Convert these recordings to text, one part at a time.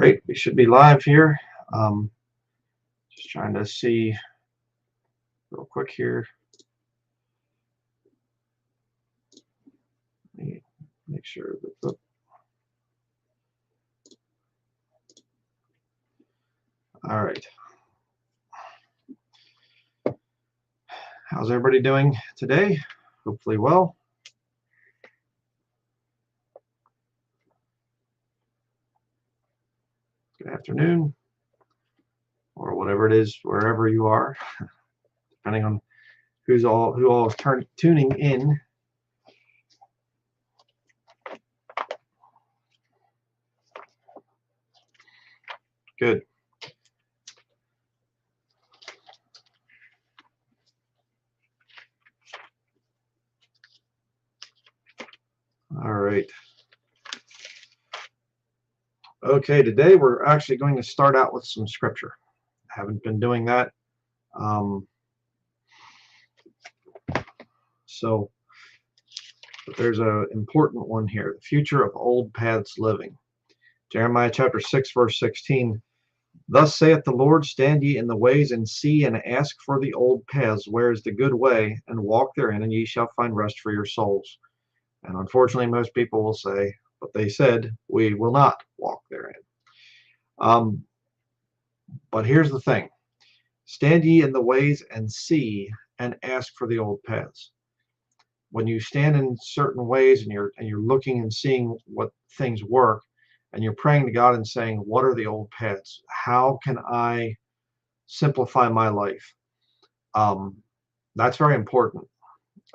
Right, we should be live here. Just trying to see real quick here. Let me make sure that all right. How's everybody doing today? Hopefully well. Good afternoon, or whatever it is, wherever you are, depending on who all is tuning in. Good. All right. Okay, today we're actually going to start out with some scripture. I haven't been doing that. But there's an important one here. The future of old paths living. Jeremiah chapter 6, verse 16. Thus saith the Lord, stand ye in the ways and see and ask for the old paths, where is the good way, and walk therein, and ye shall find rest for your souls. And unfortunately, most people will say, but they said, we will not walk therein. But here's the thing. Stand ye in the ways and see and ask for the old paths. When you stand in certain ways and you're looking and seeing what things work, and you're praying to God and saying, what are the old paths? How can I simplify my life? That's very important.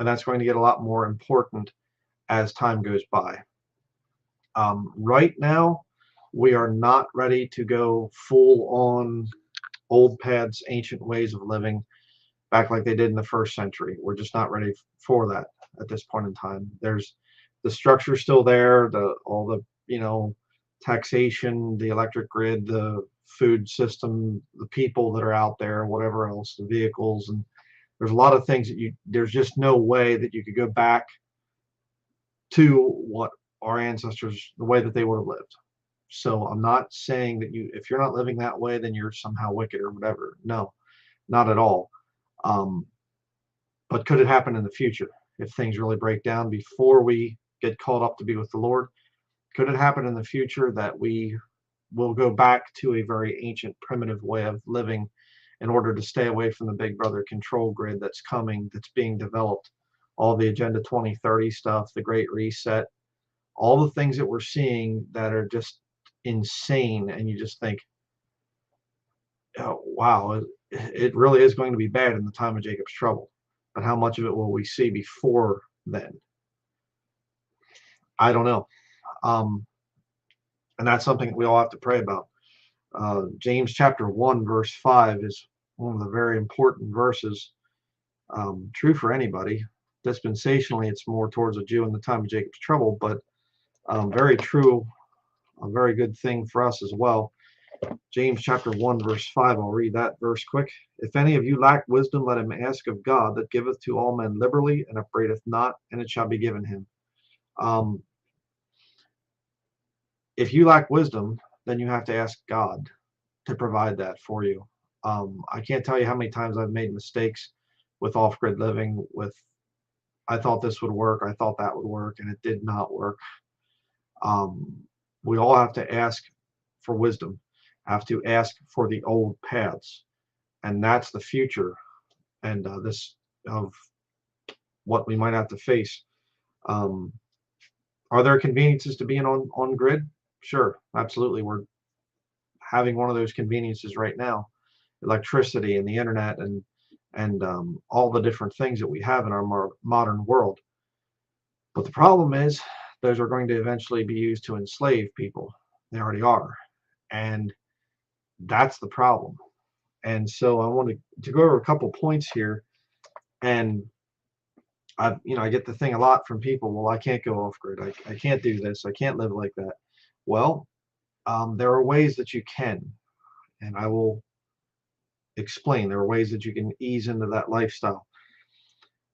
And that's going to get a lot more important as time goes by. Right now, we are not ready to go full on old paths, ancient ways of living back like they did in the first century. We're just not ready for that at this point in time. There's the structure still there, all the taxation, the electric grid, the food system, the people that are out there, whatever else, the vehicles, and there's a lot of things that there's just no way that you could go back to what our ancestors, the way that they would have lived. So I'm not saying that if you're not living that way, then you're somehow wicked or whatever. No, not at all. But could it happen in the future if things really break down before we get called up to be with the Lord? Could it happen in the future that we will go back to a very ancient, primitive way of living in order to stay away from the Big Brother control grid that's coming, that's being developed, all the Agenda 2030 stuff, the Great Reset, all the things that we're seeing that are just insane, and you just think, oh, wow, it really is going to be bad in the time of Jacob's trouble. But how much of it will we see before then? I don't know. And that's something that we all have to pray about. James chapter 1, verse 5 is one of the very important verses, true for anybody. Dispensationally, it's more towards a Jew in the time of Jacob's trouble, but very true, a very good thing for us as well. James chapter 1, verse 5, I'll read that verse quick. If any of you lack wisdom, let him ask of God, that giveth to all men liberally, and upbraideth not, and it shall be given him. If you lack wisdom, then you have to ask God to provide that for you. I can't tell you how many times I've made mistakes with off-grid living, I thought this would work, I thought that would work, and it did not work. We all have to ask for wisdom, have to ask for the old paths, and that's the future, and this of what we might have to face. Are there conveniences to being on grid? Sure, absolutely. We're having one of those conveniences right now, electricity and the internet and all the different things that we have in our more modern world. But the problem is those are going to eventually be used to enslave people. They already are, and that's the problem. And so I want to go over a couple points here, and I get the thing a lot from people, well, I can't go off grid, I can't do this, I can't live like that. Well, there are ways that you can, and I will explain. There are ways that you can ease into that lifestyle.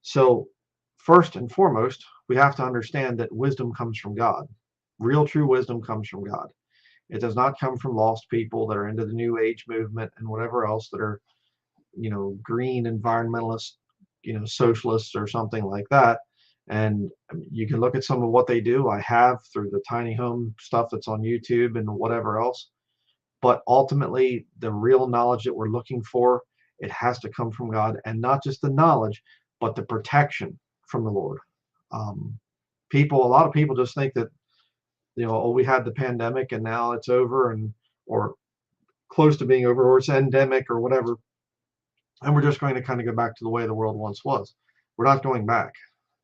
So first and foremost, we have to understand that wisdom comes from God. Real true wisdom comes from God. It does not come from lost people that are into the New Age movement and whatever else, that are, green environmentalists, socialists or something like that. And you can look at some of what they do. I have, through the tiny home stuff that's on YouTube and whatever else. But ultimately, the real knowledge that we're looking for, it has to come from God, and not just the knowledge, but the protection from the Lord. A lot of people just think that, oh, we had the pandemic and now it's over, or close to being over, or it's endemic or whatever, and we're just going to kind of go back to the way the world once was. We're not going back.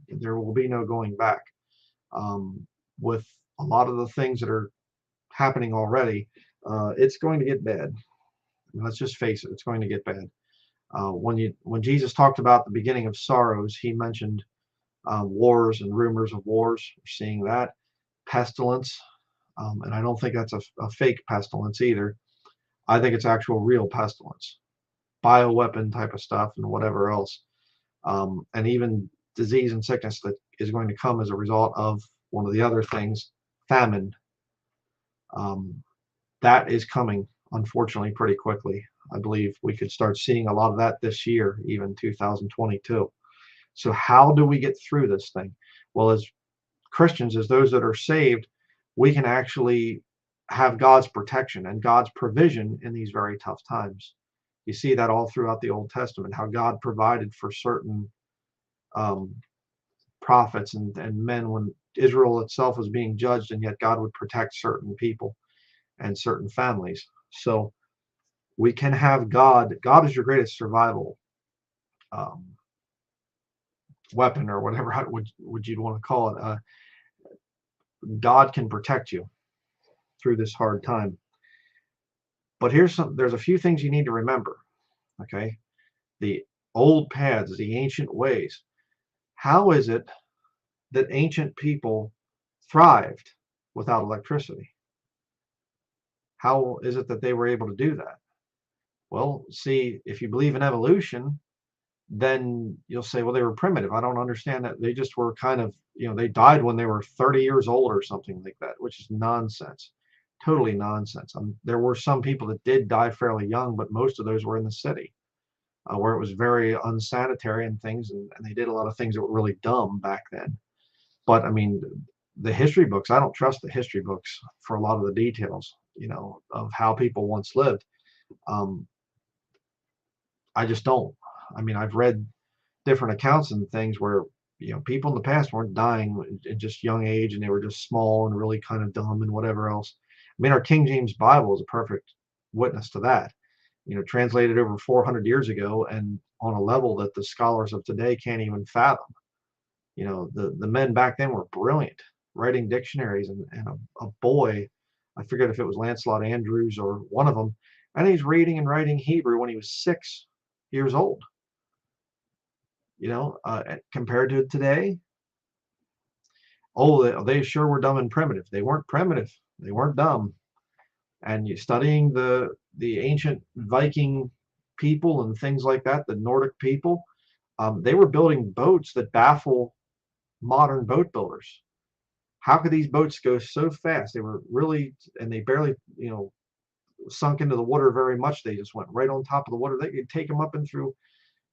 There will be no going back. With a lot of the things that are happening already, it's going to get bad. Let's just face it, it's going to get bad. When Jesus talked about the beginning of sorrows, he mentioned wars and rumors of wars. We're seeing that. Pestilence, and I don't think that's a fake pestilence either. I think it's actual real pestilence, bioweapon type of stuff and whatever else, and even disease and sickness that is going to come as a result of one of the other things, famine. That is coming, unfortunately, pretty quickly. I believe we could start seeing a lot of that this year, even 2022. So how do we get through this thing? Well, as Christians, as those that are saved, we can actually have God's protection and God's provision in these very tough times. You see that all throughout the Old Testament, how God provided for certain prophets and men when Israel itself was being judged, and yet God would protect certain people and certain families. So we can have God. God is your greatest survival weapon, or whatever would you'd want to call it. God can protect you through this hard time. But there's a few things you need to remember. Okay, the old paths, the ancient ways. How is it that ancient people thrived without electricity? How is it that they were able to do that? Well, see, if you believe in evolution, then you'll say, well, they were primitive. I don't understand that. They just were kind of, they died when they were 30 years old or something like that, which is nonsense. Totally nonsense. There were some people that did die fairly young, but most of those were in the city, where it was very unsanitary and things, and they did a lot of things that were really dumb back then. But I mean, the history books, I don't trust the history books for a lot of the details, of how people once lived. I just don't. I mean, I've read different accounts and things where, people in the past weren't dying at just young age, and they were just small and really kind of dumb and whatever else. I mean, our King James Bible is a perfect witness to that. Translated over 400 years ago, and on a level that the scholars of today can't even fathom. The men back then were brilliant, writing dictionaries, and a boy, I forget if it was Lancelot Andrews or one of them, and he's reading and writing Hebrew when he was 6 years old. Compared to today, oh, they sure were dumb and primitive. They weren't primitive. They weren't dumb. And you studying the ancient Viking people and things like that, the Nordic people, they were building boats that baffle modern boat builders. How could these boats go so fast? They were really, and they barely, sunk into the water very much. They just went right on top of the water. They could take them up and through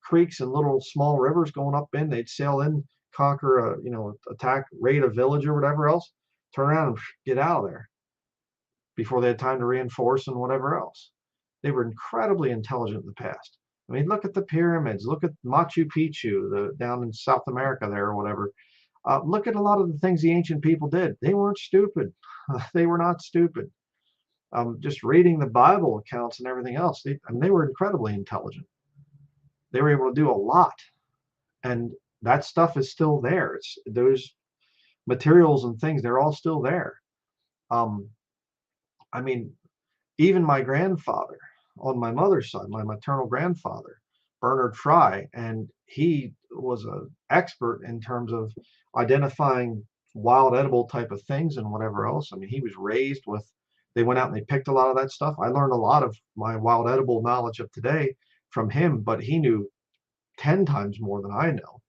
creeks and little small rivers going up in. They'd sail in, conquer attack, raid a village or whatever else, turn around and get out of there before they had time to reinforce and whatever else. They were incredibly intelligent in the past. I mean, look at the pyramids, look at Machu Picchu, down in South America there or whatever. Look at a lot of the things the ancient people did. They weren't stupid. They were not stupid. Just reading the Bible accounts and everything else, they were incredibly intelligent. They were able to do a lot, and that stuff is still there. It's those materials and things, they're all still there. I mean, even my grandfather on my mother's side, my maternal grandfather, Bernard Fry, and he was an expert in terms of identifying wild edible type of things and whatever else. I mean, he was raised with, they went out and they picked a lot of that stuff. I learned a lot of my wild edible knowledge of today from him, but he knew 10 times more than I know.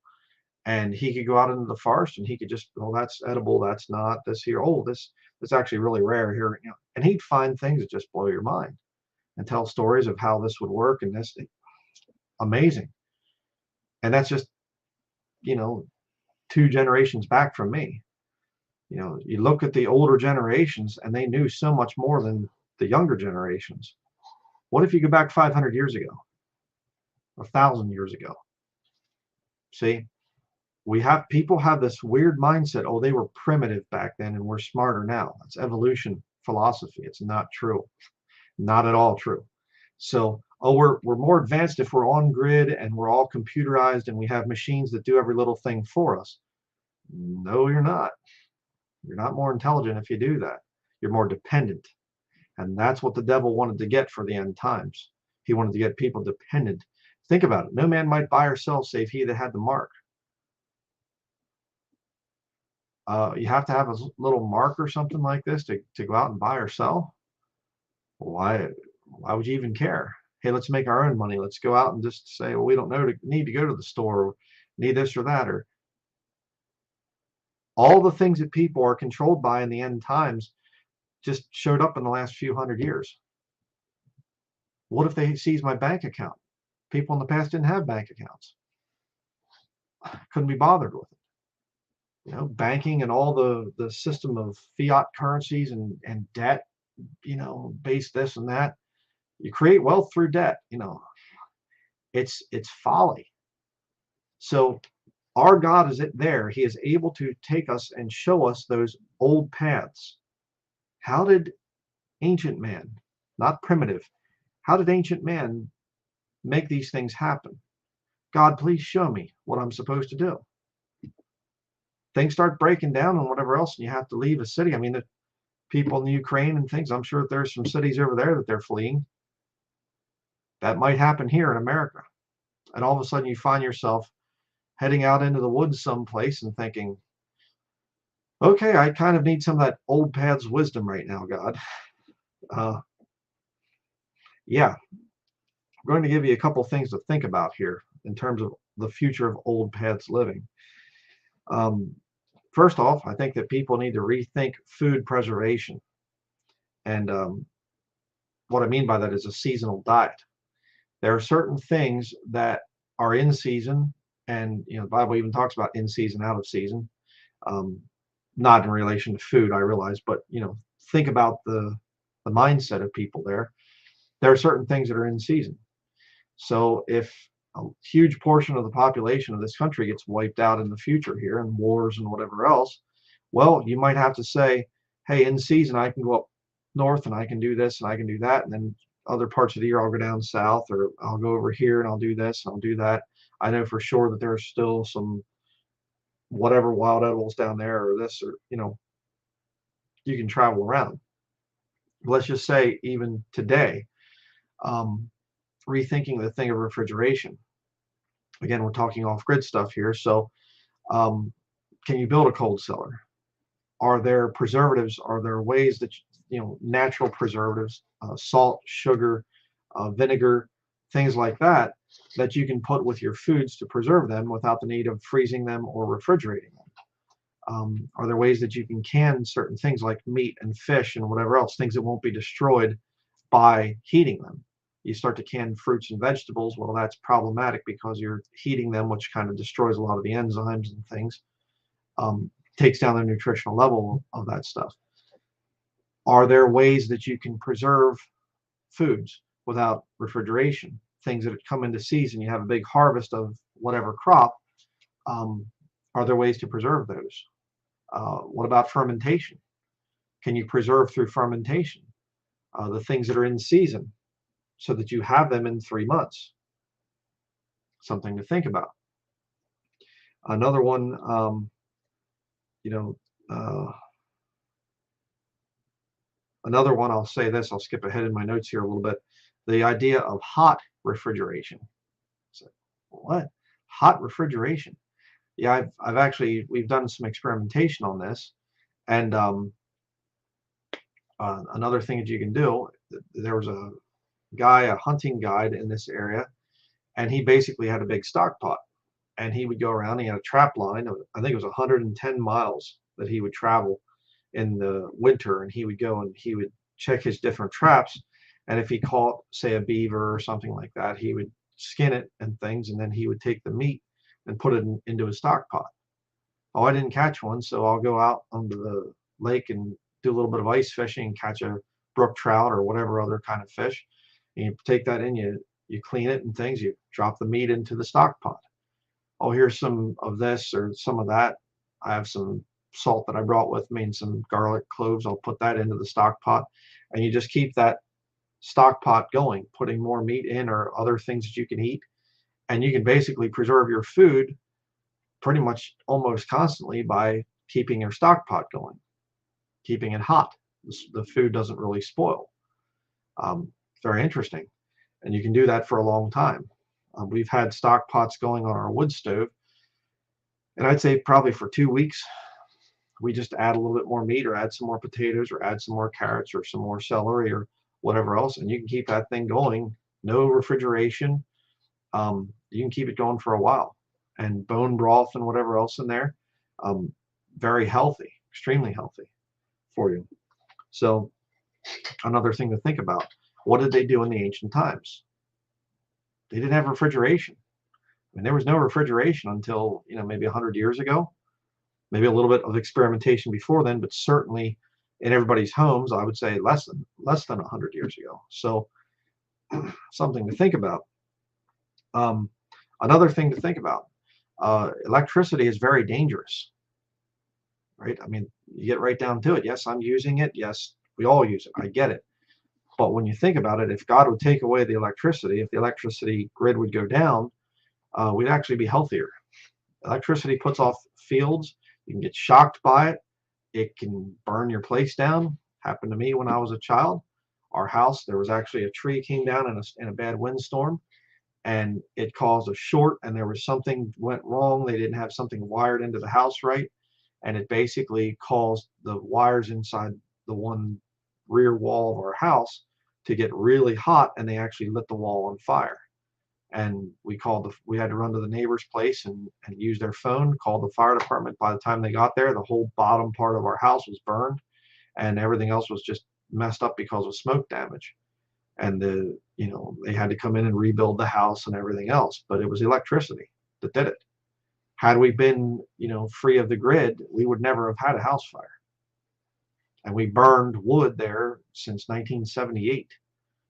And he could go out into the forest and he could just, oh, that's edible, that's not, this here, oh, this It's actually really rare here, and he'd find things that just blow your mind and tell stories of how this would work, and this amazing. And that's just, you know, 2 generations back from me. You look at the older generations and they knew so much more than the younger generations. What if you go back 500 years ago, 1,000 years ago? See, people have this weird mindset. Oh, they were primitive back then and we're smarter now. That's evolution philosophy. It's not true. Not at all true. So, oh, we're more advanced if we're on grid and we're all computerized and we have machines that do every little thing for us. No, you're not. You're not more intelligent if you do that. You're more dependent. And that's what the devil wanted to get for the end times. He wanted to get people dependent. Think about it. No man might buy or sell save he that had the mark. You have to have a little mark or something like this to go out and buy or sell. Why would you even care? Hey, let's make our own money. Let's go out and just say, well, we don't need to go to the store, need this or that, or all the things that people are controlled by in the end times just showed up in the last few hundred years. What if they seize my bank account? People in the past didn't have bank accounts. Couldn't be bothered with it. Banking and all the system of fiat currencies and debt, based this and that. You create wealth through debt. It's folly. So our God is there. He is able to take us and show us those old paths. How did ancient man, not primitive, how did ancient man make these things happen? God, please show me what I'm supposed to do. Things start breaking down and whatever else, and you have to leave a city. I mean, the people in the Ukraine and things, I'm sure that there's some cities over there that they're fleeing. That might happen here in America. And all of a sudden you find yourself heading out into the woods someplace and thinking, okay, I kind of need some of that old paths wisdom right now, God. Yeah, I'm going to give you a couple things to think about here in terms of the future of old paths living. First off, I think that people need to rethink food preservation. And what I mean by that is a seasonal diet. There are certain things that are in season, and the Bible even talks about in season, out of season. Not in relation to food, I realize, but think about the mindset of people there. There are certain things that are in season. So if a huge portion of the population of this country gets wiped out in the future here in wars and whatever else, well, you might have to say, hey, in season I can go up north and I can do this and I can do that, and then other parts of the year I'll go down south, or I'll go over here and I'll do this and I'll do that. I know for sure that there's still some whatever wild edibles down there, or this, or you can travel around. Let's just say even today, rethinking the thing of refrigeration. Again, we're talking off-grid stuff here. So can you build a cold cellar? Are there preservatives? Are there ways that, natural preservatives, salt, sugar, vinegar, things like that, that you can put with your foods to preserve them without the need of freezing them or refrigerating them? Are there ways that you can certain things like meat and fish and whatever else, things that won't be destroyed by heating them? You start to can fruits and vegetables. Well, that's problematic because you're heating them, which kind of destroys a lot of the enzymes and things, takes down the nutritional level of that stuff. Are there ways that you can preserve foods without refrigeration? Things that come into season, you have a big harvest of whatever crop. Are there ways to preserve those? What about fermentation? Can you preserve through fermentation the things that are in season so that you have them in 3 months? Something to think about. Another one, another one, I'll say this, I'll skip ahead in my notes here a little bit. The idea of hot refrigeration. So, what? Hot refrigeration? Yeah, we've done some experimentation on this. And another thing that you can do, there was a hunting guide in this area, and he basically had a big stock pot, and he would go around. He had a trap line of, I think it was 110 miles that he would travel in the winter, and he would go and he would check his different traps. And if he caught, say, a beaver or something like that, he would skin it and things, and then he would take the meat and put it into his stock pot. Oh, I didn't catch one, so I'll go out onto the lake and do a little bit of ice fishing and catch a brook trout or whatever other kind of fish. And you take that in, you clean it and things, you drop the meat into the stock pot. Oh, here's some of this or some of that. I have some salt that I brought with me and some garlic cloves. I'll put that into the stock pot, and you just keep that stock pot going, putting more meat in or other things that you can eat. And you can basically preserve your food pretty much almost constantly by keeping your stock pot going, keeping it hot. The food doesn't really spoil. Very interesting. And you can do that for a long time. We've had stock pots going on our wood stove, and I'd say probably for 2 weeks. We just add a little bit more meat or add some more potatoes or add some more carrots or some more celery or whatever else, and you can keep that thing going. No refrigeration. You can keep it going for a while. And bone broth and whatever else in there, very healthy, extremely healthy for you. So another thing to think about, what did they do in the ancient times? They didn't have refrigeration. I mean, there was no refrigeration until, maybe 100 years ago, maybe a little bit of experimentation before then, but certainly in everybody's homes, I would say less than 100 years ago. So something to think about. Another thing to think about, electricity is very dangerous, right? I mean, you get right down to it. Yes, I'm using it. Yes, we all use it. I get it. But when you think about it, if God would take away the electricity, if the electricity grid would go down, we'd actually be healthier. Electricity puts off fields. You can get shocked by it. It can burn your place down. Happened to me when I was a child. Our house, there was actually a tree came down in a bad windstorm, and it caused a short, and there was something went wrong. They didn't have something wired into the house right, and it basically caused the wires inside the one rear wall of our house to get really hot, and they actually lit the wall on fire. And we had to run to the neighbor's place and use their phone, call the fire department. By the time they got there, the whole bottom part of our house was burned, and everything else was just messed up because of smoke damage. And they had to come in and rebuild the house and everything else, but it was electricity that did it. Had we been, free of the grid, we would never have had a house fire. And we burned wood there since 1978.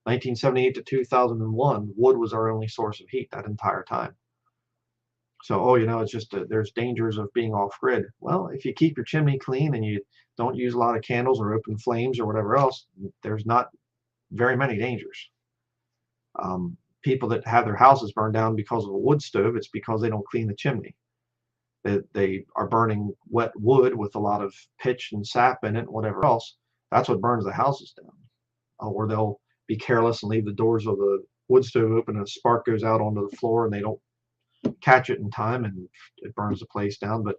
1978 to 2001, wood was our only source of heat that entire time. So, it's just there's dangers of being off grid. Well, if you keep your chimney clean and you don't use a lot of candles or open flames or whatever else, there's not very many dangers. People that have their houses burned down because of a wood stove, it's because they don't clean the chimney. They are burning wet wood with a lot of pitch and sap in it and whatever else. That's what burns the houses down. Or they'll be careless and leave the doors of the wood stove open and a spark goes out onto the floor and they don't catch it in time and it burns the place down. But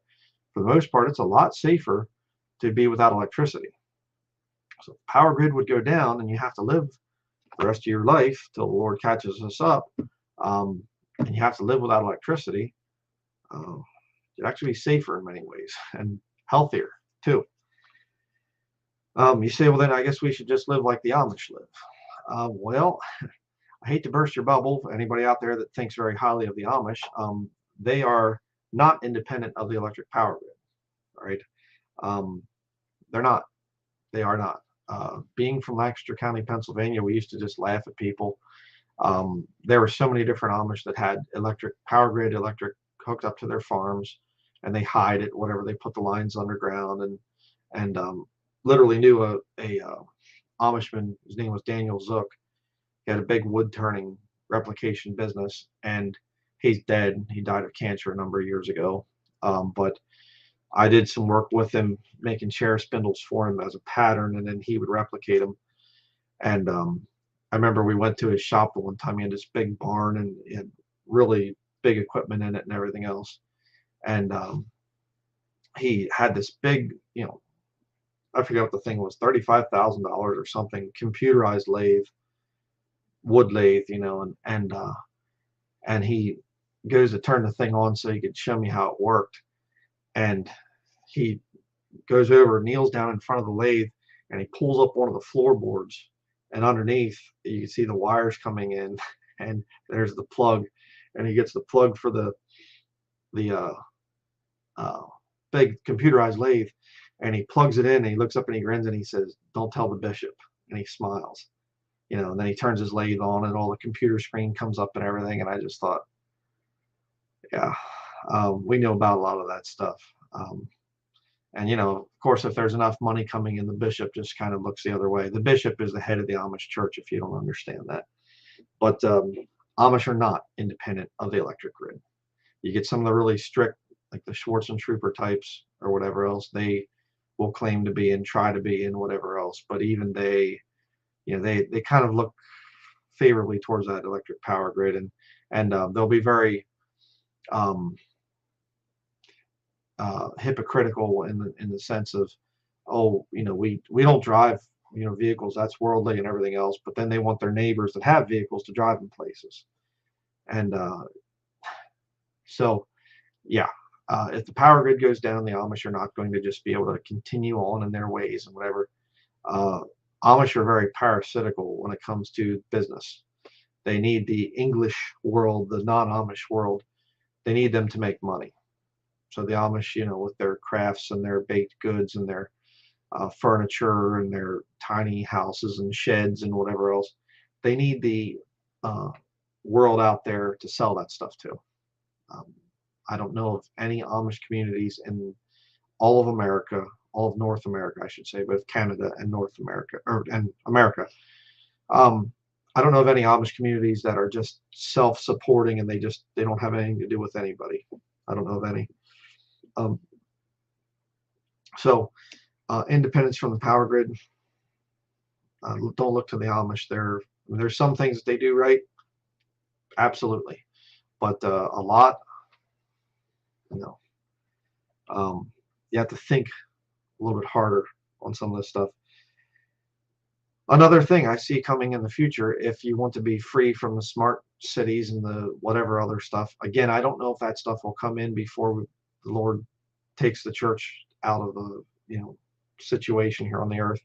for the most part, it's a lot safer to be without electricity. So if the power grid would go down and you have to live the rest of your life till the Lord catches us up, and you have to live without electricity, you'd actually be safer in many ways and healthier too. You say, well, then I guess we should just live like the Amish live. Well, I hate to burst your bubble. Anybody out there that thinks very highly of the Amish, they are not independent of the electric power grid. All right, they're not. They are not. Being from Lancaster County, Pennsylvania, we used to just laugh at people. There were so many different Amish that had electric power grid, electric hooked up to their farms, and they hide it, whatever. They put the lines underground, and literally knew a Amishman. His name was Daniel Zook. He had a big wood turning replication business, and he's dead. He died of cancer a number of years ago. But I did some work with him, making chair spindles for him as a pattern, and then he would replicate them. And I remember we went to his shop the one time. He had this big barn and he had really big equipment in it and everything else. And he had this big, I forget what the thing was, $35,000 or something, computerized lathe, wood lathe, and he goes to turn the thing on so he could show me how it worked. And he goes over, kneels down in front of the lathe, and he pulls up one of the floorboards, and underneath you can see the wires coming in, and there's the plug, and he gets the plug for the uh, big computerized lathe, and he plugs it in, and he looks up and he grins and he says, "Don't tell the bishop," and he smiles, and then he turns his lathe on and all the computer screen comes up and everything, and I just thought, yeah, we know about a lot of that stuff. And of course, if there's enough money coming in, the bishop just kind of looks the other way. The bishop is the head of the Amish church, if you don't understand that. But Amish are not independent of the electric grid. You get some of the really strict, like the Schwartz and Trooper types or whatever else, they will claim to be and try to be and whatever else. But even they kind of look favorably towards that electric power grid, and they'll be very hypocritical in the sense of, oh, we don't drive vehicles, that's worldly and everything else, but then they want their neighbors that have vehicles to drive them places. And so yeah, if the power grid goes down, the Amish are not going to just be able to continue on in their ways and whatever. Amish are very parasitical when it comes to business. They need the English world, the non-Amish world, they need them to make money. So the Amish, with their crafts and their baked goods and their furniture and their tiny houses and sheds and whatever else, they need the world out there to sell that stuff to. I don't know of any Amish communities in all of America, all of North America, I should say, both Canada and North America, and America. I don't know of any Amish communities that are just self-supporting and they don't have anything to do with anybody. I don't know of any. So independence from the power grid. Don't look to the Amish. There's some things that they do right, absolutely, but a lot, you have to think a little bit harder on some of this stuff. Another thing I see coming in the future, if you want to be free from the smart cities and the whatever other stuff, again, I don't know if that stuff will come in before the Lord takes the church out of the situation here on the earth.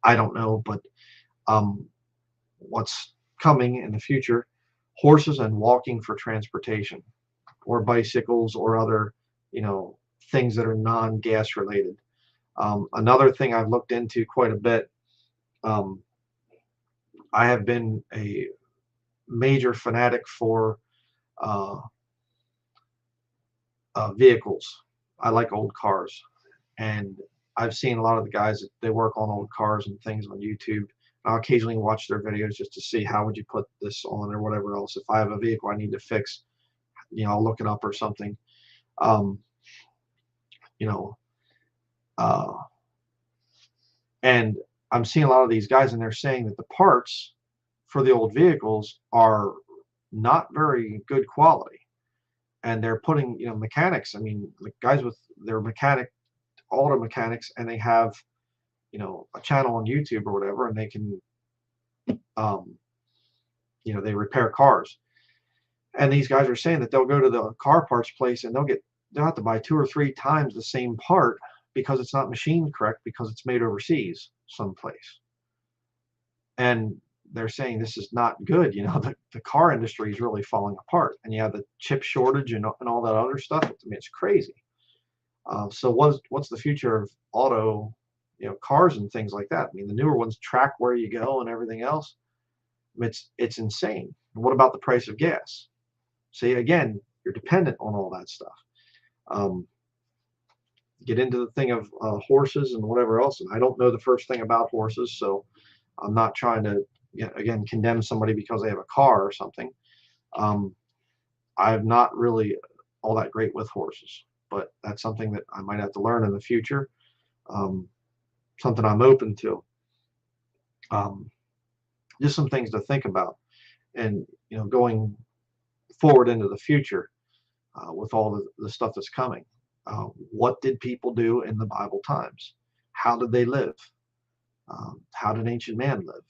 I don't know, but what's coming in the future, horses and walking for transportation, or bicycles or other things that are non-gas related. Another thing I've looked into quite a bit, I have been a major fanatic for vehicles. I like old cars, and I've seen a lot of the guys that they work on old cars and things on YouTube. I'll occasionally watch their videos just to see how would you put this on or whatever else. If I have a vehicle I need to fix, I'll look it up or something. And I'm seeing a lot of these guys, and they're saying that the parts for the old vehicles are not very good quality, and they're putting mechanics. I mean, the guys with their auto mechanics, and they have a channel on YouTube or whatever, and they can they repair cars. And these guys are saying that they'll go to the car parts place and they'll have to buy 2 or 3 times the same part because it's not machined correct, because it's made overseas someplace. And they're saying this is not good. The car industry is really falling apart, and you have the chip shortage and all that other stuff. I mean, it's crazy. So what's the future of auto, cars and things like that? I mean, the newer ones track where you go and everything else. It's insane. And what about the price of gas? See, again, you're dependent on all that stuff. Get into the thing of horses and whatever else, and I don't know the first thing about horses, so I'm not trying to again condemn somebody because they have a car or something. I'm not really all that great with horses, but that's something that I might have to learn in the future. Something I'm open to. Just some things to think about, and going forward into the future with all the stuff that's coming. What did people do in the Bible times? How did they live? How did ancient man live?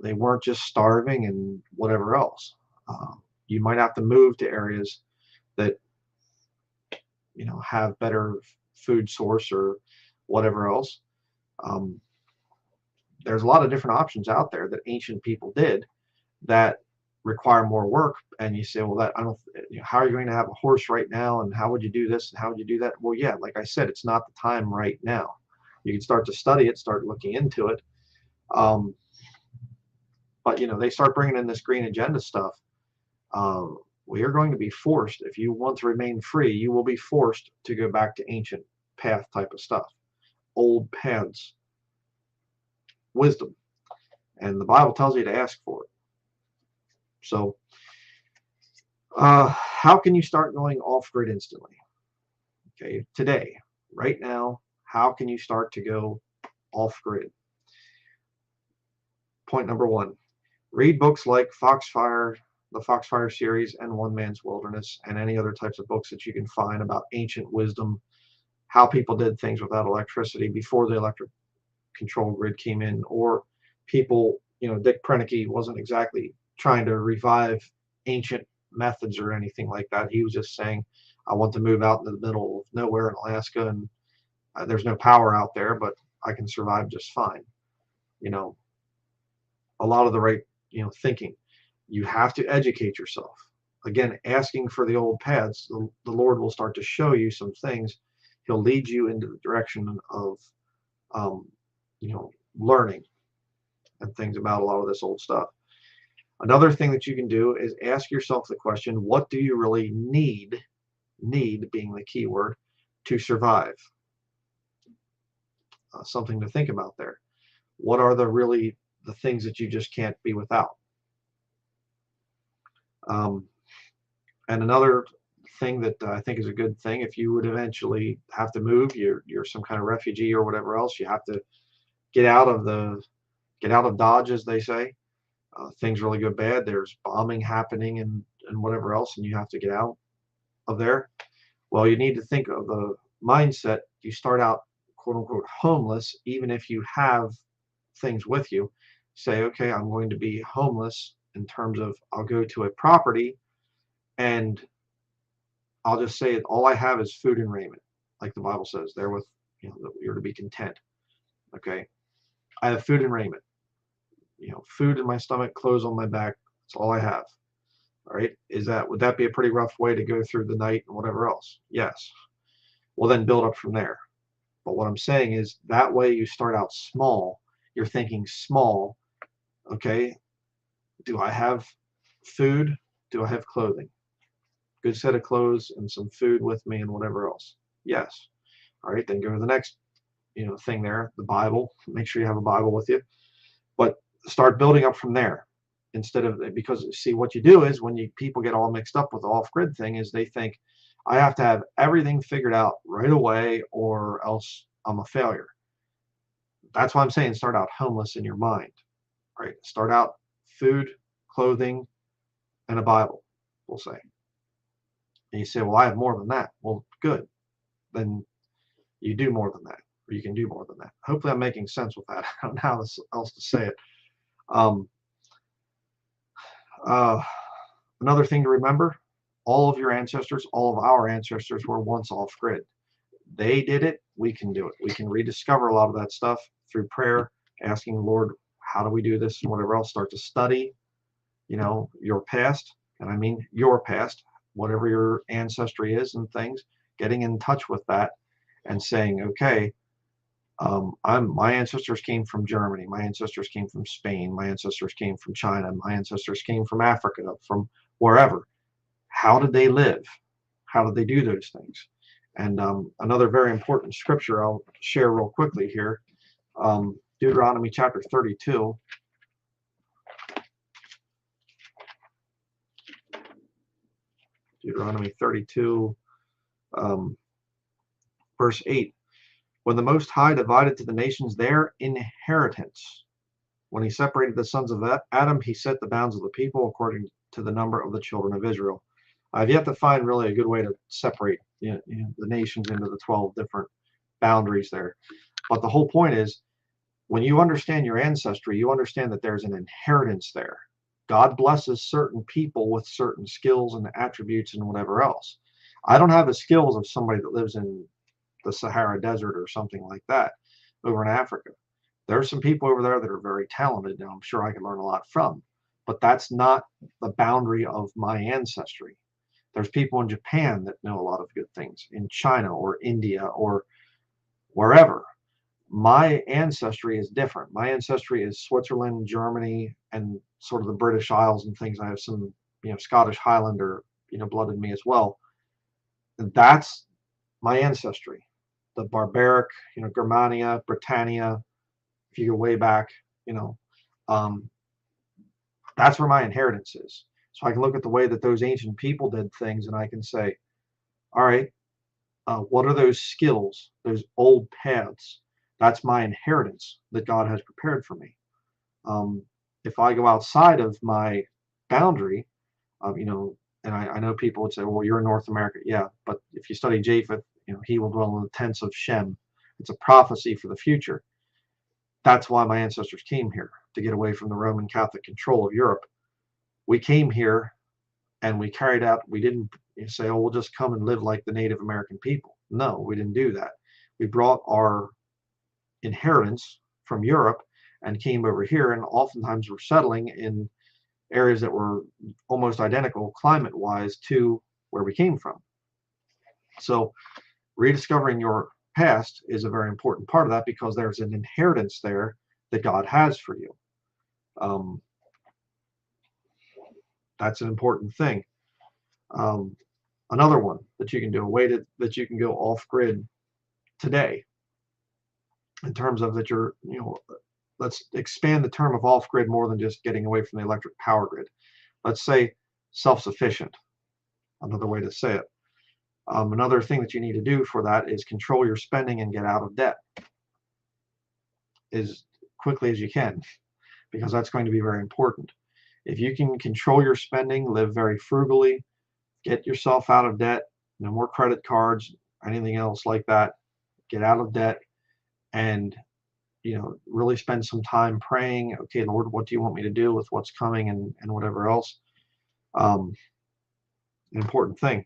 They weren't just starving and whatever else. You might have to move to areas that have better food source or whatever else. Um, there's a lot of different options out there that ancient people did that require more work. And you say, well, that I don't, how are you going to have a horse right now? And how would you do this? And how would you do that? Well, yeah, like I said, it's not the time right now. You can start to study it, start looking into it. Um, but they start bringing in this green agenda stuff. We are going to be forced, if you want to remain free, you will be forced to go back to ancient path type of stuff, old paths, wisdom. And the Bible tells you to ask for it. So how can you start going off grid instantly? Okay, today, right now, how can you start to go off grid? Point number one, read books like Foxfire, the Foxfire series, and One Man's Wilderness, and any other types of books that you can find about ancient wisdom, how people did things without electricity before the electric control grid came in, or people, Dick Proenneke wasn't exactly trying to revive ancient methods or anything like that. He was just saying, I want to move out into the middle of nowhere in Alaska, and there's no power out there, but I can survive just fine. A lot of the right, thinking. You have to educate yourself. Again, asking for the old paths, the Lord will start to show you some things. He'll lead you into the direction of, learning and things about a lot of this old stuff. Another thing that you can do is ask yourself the question, what do you really need being the key word, to survive? Something to think about there. What are the things that you just can't be without? And another thing that I think is a good thing, if you would eventually have to move, you're some kind of refugee or whatever else, you have to get out of Dodge, as they say. Things really go bad. There's bombing happening and whatever else, and you have to get out of there. Well, you need to think of the mindset. You start out, quote unquote, homeless, even if you have things with you. Say, okay, I'm going to be homeless in terms of I'll go to a property and I'll just say all I have is food and raiment, like the Bible says, therewith you're to be content. Okay, I have food and raiment. Food in my stomach, clothes on my back. That's all I have. All right. Would that be a pretty rough way to go through the night and whatever else? Yes. Well, then build up from there. But what I'm saying is that way you start out small. You're thinking small. Okay. Do I have food? Do I have clothing? Good set of clothes and some food with me and whatever else? Yes. All right. Then go to the next, thing there, the Bible. Make sure you have a Bible with you. But start building up from there. Instead of, because see what you do is when people get all mixed up with the off-grid thing is they think I have to have everything figured out right away or else I'm a failure. That's why I'm saying start out homeless in your mind, right? Start out food, clothing, and a Bible, we'll say. And you say, well, I have more than that. Well, good. Then you do more than that, or you can do more than that. Hopefully I'm making sense with that. I don't know how else to say it. Another thing to remember, all of your ancestors, all of our ancestors were once off grid. They did it. We can do it. We can rediscover a lot of that stuff through prayer, asking the Lord, how do we do this and whatever else. Start to study, your past. And I mean your past, whatever your ancestry is and things, getting in touch with that and saying, okay, my ancestors came from Germany, my ancestors came from Spain, my ancestors came from China, my ancestors came from Africa, from wherever. How did they live? How did they do those things? And another very important scripture I'll share real quickly here, Deuteronomy chapter 32. Deuteronomy 32, verse 8. When the Most High divided to the nations their inheritance, when he separated the sons of Adam, he set the bounds of the people according to the number of the children of Israel. I've yet to find really a good way to separate the nations into the 12 different boundaries there. But the whole point is, when you understand your ancestry, you understand that there's an inheritance there. God blesses certain people with certain skills and attributes and whatever else. I don't have the skills of somebody that lives in the Sahara Desert or something like that over in Africa. There are some people over there that are very talented, and I'm sure I could learn a lot from. But that's not the boundary of my ancestry. There's people in Japan that know a lot of good things, in China or India or wherever. My ancestry is different. My ancestry is Switzerland, Germany, and sort of the British Isles and things. I have some, Scottish Highlander, blood in me as well. And that's my ancestry. The barbaric, Germania, Britannia, if you go way back, um, that's where my inheritance is. So I can look at the way that those ancient people did things, and I can say, all right, what are those skills, those old paths? That's my inheritance that God has prepared for me. If I go outside of my boundary, and I know people would say, well, you're in North America. Yeah, but if you study Japheth, he will dwell in the tents of Shem. It's a prophecy for the future. That's why my ancestors came here, to get away from the Roman Catholic control of Europe. We came here and we carried out, we didn't say, oh, we'll just come and live like the Native American people. No, we didn't do that. We brought our inheritance from Europe and came over here, and oftentimes we're settling in areas that were almost identical climate-wise to where we came from. So rediscovering your past is a very important part of that, because there's an inheritance there that God has for you. That's an important thing. Another one that you can do, a way that you can go off-grid today, in terms of that you're, let's expand the term of off-grid more than just getting away from the electric power grid. Let's say self-sufficient, another way to say it. Another thing that you need to do for that is control your spending and get out of debt as quickly as you can, because that's going to be very important. If you can control your spending, live very frugally, get yourself out of debt, no more credit cards, anything else like that, get out of debt, and really spend some time praying. Okay, Lord, what do you want me to do with what's coming, and whatever else. An important thing.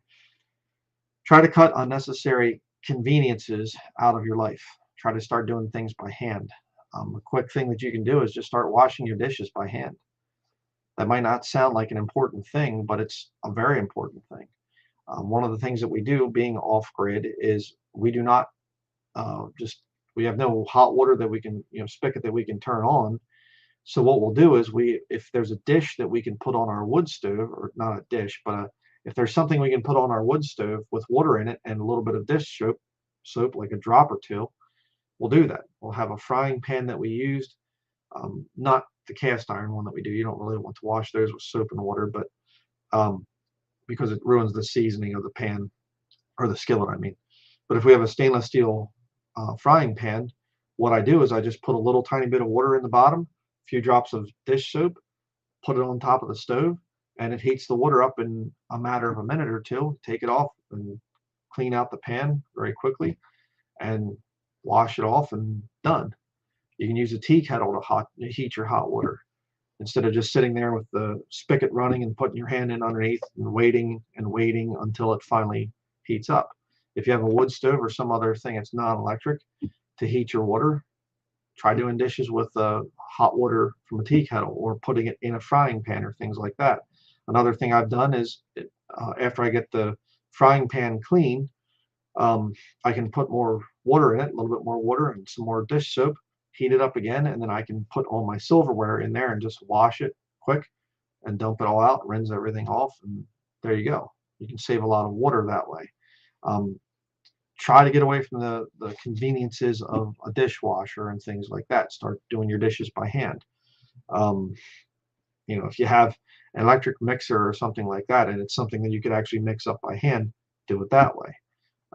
Try to cut unnecessary conveniences out of your life. Try to start doing things by hand. A quick thing that you can do is just start washing your dishes by hand. That might not sound like an important thing, but it's a very important thing. One of the things that we do, being off-grid, is we do not we have no hot water that we can, spigot that we can turn on. So what we'll do is if there's a dish that we can put on our wood stove, or not a dish, but if there's something we can put on our wood stove with water in it and a little bit of dish soap, like a drop or two, we'll do that. We'll have a frying pan that we used, not the cast iron one that we do. You don't really want to wash those with soap and water, but because it ruins the seasoning of the pan, or the skillet, I mean. But if we have a stainless steel frying pan, what I do is I just put a little tiny bit of water in the bottom, a few drops of dish soap, put it on top of the stove, and it heats the water up in a matter of a minute or two. Take it off and clean out the pan very quickly and wash it off, and done. You can use a tea kettle to heat your hot water, instead of just sitting there with the spigot running and putting your hand in underneath and waiting until it finally heats up. If you have a wood stove or some other thing that's non-electric to heat your water, try doing dishes with hot water from a tea kettle, or putting it in a frying pan, or things like that. Another thing I've done is, after I get the frying pan clean, I can put more water in it, a little bit more water and some more dish soap, heat it up again, and then I can put all my silverware in there and just wash it quick and dump it all out, rinse everything off, and there you go. You can save a lot of water that way. Try to get away from the conveniences of a dishwasher and things like that. Start doing your dishes by hand. If you have an electric mixer or something like that, and it's something that you could actually mix up by hand, do it that way.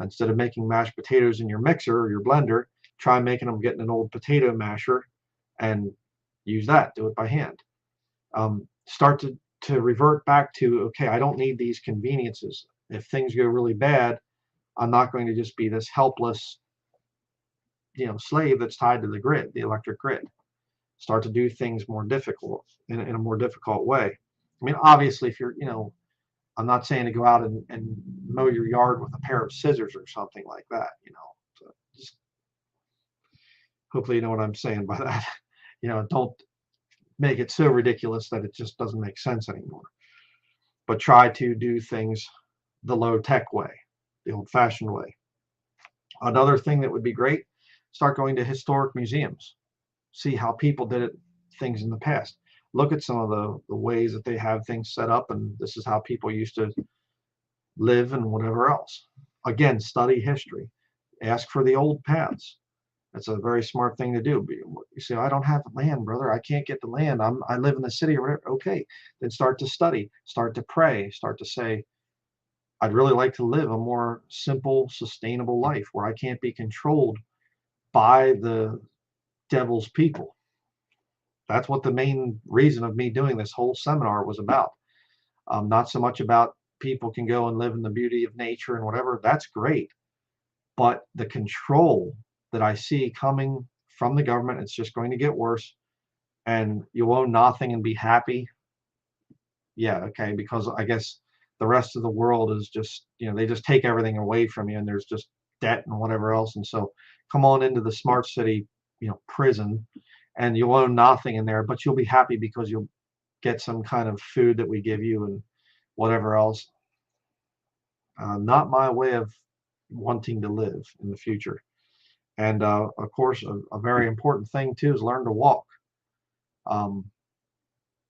Instead of making mashed potatoes in your mixer or your blender, try making them, getting an old potato masher and use that. Do it by hand. Start to revert back to, okay, I don't need these conveniences. If things go really bad, I'm not going to just be this helpless, slave that's tied to the grid, the electric grid. Start to do things more difficult, in a more difficult way. I mean, obviously, if you're, I'm not saying to go out and mow your yard with a pair of scissors or something like that, Just hopefully you know what I'm saying by that. Don't make it so ridiculous that it just doesn't make sense anymore. But try to do things the low tech way, the old fashioned way. Another thing that would be great, start going to historic museums. See how people did it, things in the past. Look at some of the ways that they have things set up, and this is how people used to live and whatever else. Again, study history. Ask for the old paths. That's a very smart thing to do. You say, I don't have land, brother. I can't get the land. I live in the city or whatever. Okay, then start to study, start to pray, start to say, I'd really like to live a more simple, sustainable life where I can't be controlled by the devil's people. That's what the main reason of me doing this whole seminar was about. Not so much about people can go and live in the beauty of nature and whatever. That's great. But the control that I see coming from the government, it's just going to get worse. And you'll own nothing and be happy. Yeah, okay, because I guess the rest of the world is just, they just take everything away from you, and there's just debt and whatever else. And so come on into the smart city, prison, and you'll own nothing in there, but you'll be happy because you'll get some kind of food that we give you and whatever else. Not my way of wanting to live in the future. And of course, a very important thing too is learn to walk.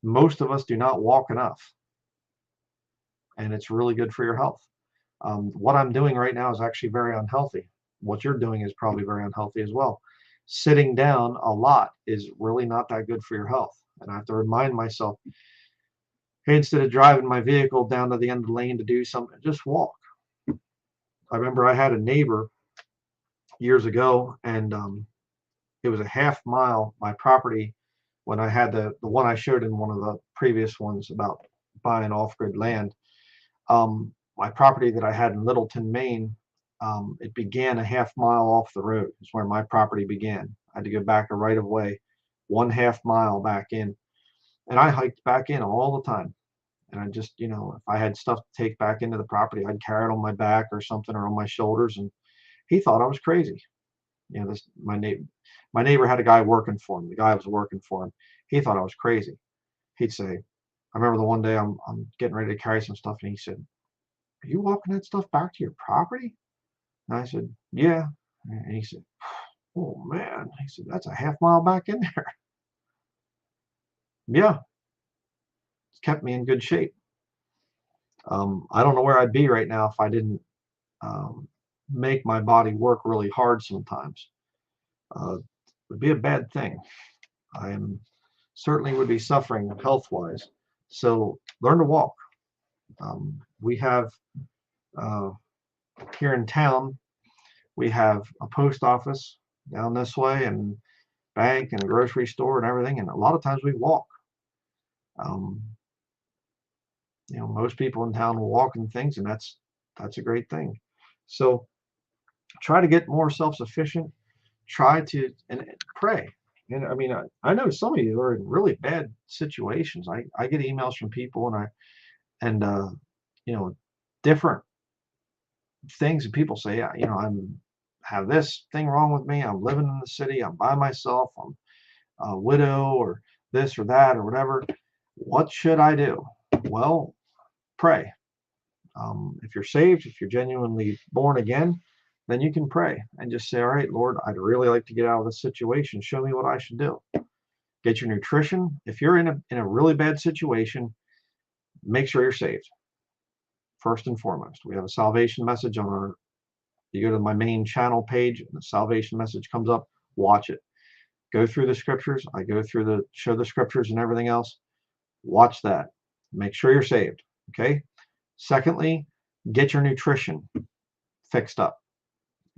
Most of us do not walk enough, and it's really good for your health. What I'm doing right now is actually very unhealthy. What you're doing is probably very unhealthy as well. Sitting down a lot is really not that good for your health. And I have to remind myself, hey, instead of driving my vehicle down to the end of the lane to do something, just walk. I remember I had a neighbor years ago, and it was a half mile, my property, when I had the one I showed in one of the previous ones about buying off-grid land. My property that I had in Littleton, Maine, it began a half mile off the road. Is where my property began. I had to go back a right of way, 1/2 mile back in, and I hiked back in all the time. And I just, if I had stuff to take back into the property, I'd carry it on my back or something, or on my shoulders. And he thought I was crazy. This my neighbor had a guy working for him. The guy was working for him. He thought I was crazy. He'd say, I remember the one day I'm getting ready to carry some stuff, and he said, are you walking that stuff back to your property? And I said, yeah. And he said, oh man. He said, that's a half mile back in there. Yeah, it's kept me in good shape. I don't know where I'd be right now if I didn't make my body work really hard sometimes. It would be a bad thing. I am certainly would be suffering health-wise. So learn to walk. We have here in town, we have a post office down this way, and bank and a grocery store and everything. And a lot of times we walk. Most people in town will walk in things, and that's a great thing. So try to get more self-sufficient. Try to and pray. And I mean, I know some of you are in really bad situations. I get emails from people, and different things, and people say, yeah, I'm have this thing wrong with me. I'm living in the city. I'm by myself. I'm a widow, or this or that or whatever. What should I do? Well, pray. If you're saved, if you're genuinely born again, then you can pray and just say, all right, Lord, I'd really like to get out of this situation. Show me what I should do. Get your nutrition. If you're in a really bad situation, make sure you're saved. First and foremost, we have a salvation message on our, you go to my main channel page and the salvation message comes up, watch it. Go through the scriptures. I go through show the scriptures and everything else. Watch that. Make sure you're saved. Okay. Secondly, get your nutrition fixed up.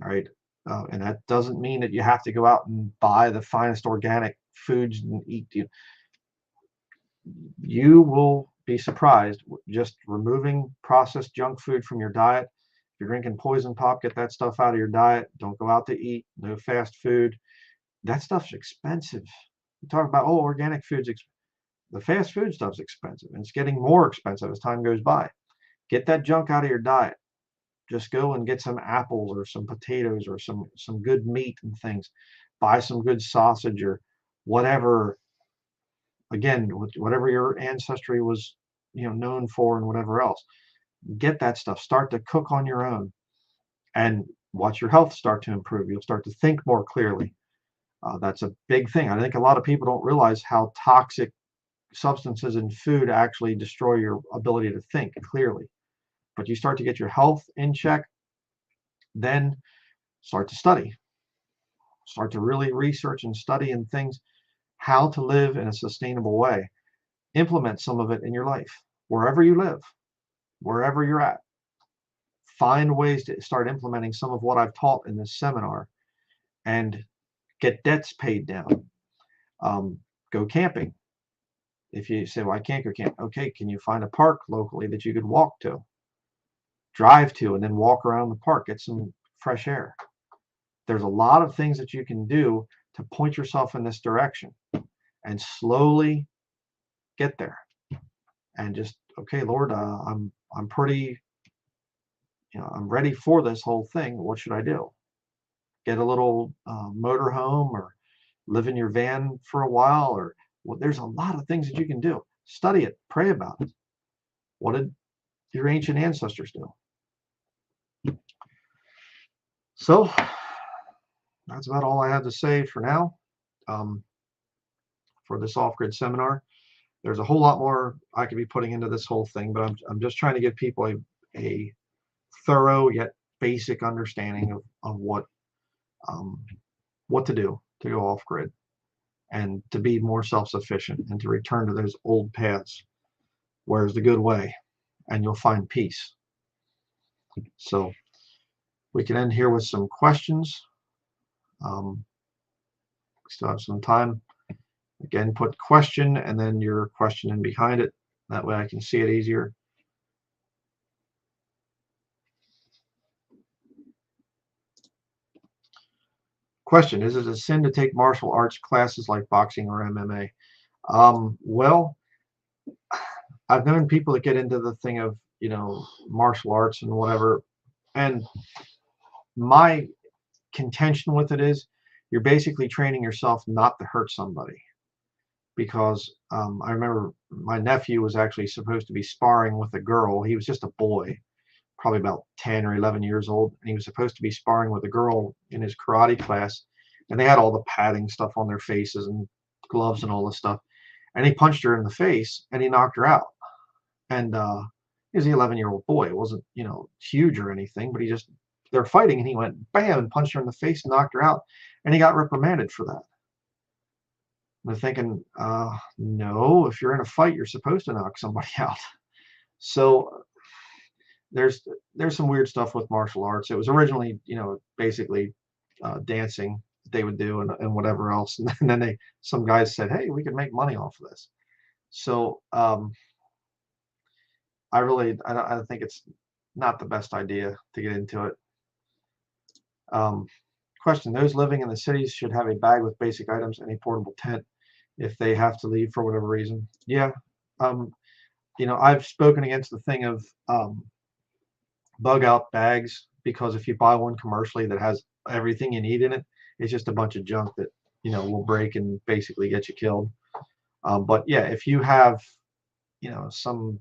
All right. And that doesn't mean that you have to go out and buy the finest organic foods and eat. You will be surprised just removing processed junk food from your diet. If you're drinking poison pop, get that stuff out of your diet. Don't go out to eat. No fast food. That stuff's expensive. You talk about, oh, organic food's expensive. The fast food stuff's expensive, and it's getting more expensive as time goes by. Get that junk out of your diet. Just go and get some apples or some potatoes or some good meat and things. Buy some good sausage or whatever. Again, whatever your ancestry was, known for and whatever else. Get that stuff. Start to cook on your own and watch your health start to improve. You'll start to think more clearly. That's a big thing. I think a lot of people don't realize how toxic substances in food actually destroy your ability to think clearly. But you start to get your health in check, then start to study. Start to really research and study and things, how to live in a sustainable way. Implement some of it in your life, wherever you live, wherever you're at. Find ways to start implementing some of what I've taught in this seminar and get debts paid down. Go camping. If you say, well, I can't go camp. Okay, can you find a park locally that you could walk to, drive to, and then walk around the park, get some fresh air? There's a lot of things that you can do to point yourself in this direction and slowly get there. And just, okay, Lord, I'm pretty, I'm ready for this whole thing. What should I do? Get a little motor home or live in your van for a while, or well, there's a lot of things that you can do. Study it, pray about it. What did your ancient ancestors do? So that's about all I had to say for now, for this off-grid seminar. There's a whole lot more I could be putting into this whole thing, but I'm just trying to give people a thorough yet basic understanding of what to do to go off-grid and to be more self-sufficient and to return to those old paths. Where's the good way? And you'll find peace. So we can end here with some questions. Still have some time. Again, put question and then your question in behind it. That way I can see it easier. Question: is it a sin to take martial arts classes like boxing or MMA? Well, I've known people that get into the thing of, martial arts and whatever. And my contention with it is you're basically training yourself not to hurt somebody. Because I remember my nephew was actually supposed to be sparring with a girl. He was just a boy, probably about 10 or 11 years old. And he was supposed to be sparring with a girl in his karate class. And they had all the padding stuff on their faces and gloves and all this stuff. And he punched her in the face and he knocked her out. And he was an 11-year-old boy. It wasn't, huge or anything, but they're fighting and he went bam and punched her in the face and knocked her out. And he got reprimanded for that. They're thinking, no, if you're in a fight, you're supposed to knock somebody out. So there's some weird stuff with martial arts. It was originally, basically dancing that they would do and whatever else. And then some guys said, hey, we could make money off of this. So I think it's not the best idea to get into it. Question: those living in the cities should have a bag with basic items and a portable tent if they have to leave for whatever reason. Yeah. I've spoken against the thing of bug out bags, because if you buy one commercially that has everything you need in it, it's just a bunch of junk that, will break and basically get you killed. But yeah, if you have, some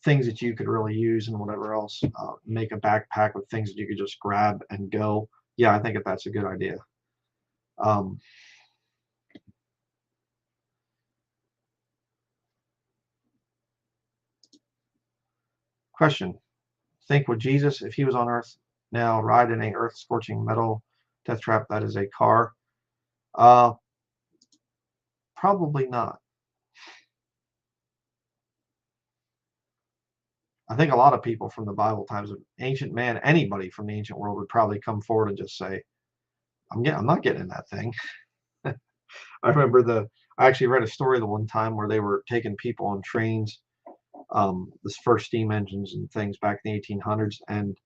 things that you could really use and whatever else, make a backpack with things that you could just grab and go. Yeah, I think that's a good idea. Question: think, would Jesus, if he was on earth now, ride in a earth scorching metal death trap that is a car? Probably not. I think a lot of people from the Bible times, of ancient man, anybody from the ancient world would probably come forward and just say, I'm not getting in that thing. I remember I actually read a story the one time where they were taking people on trains, this first steam engines and things back in the 1800s, and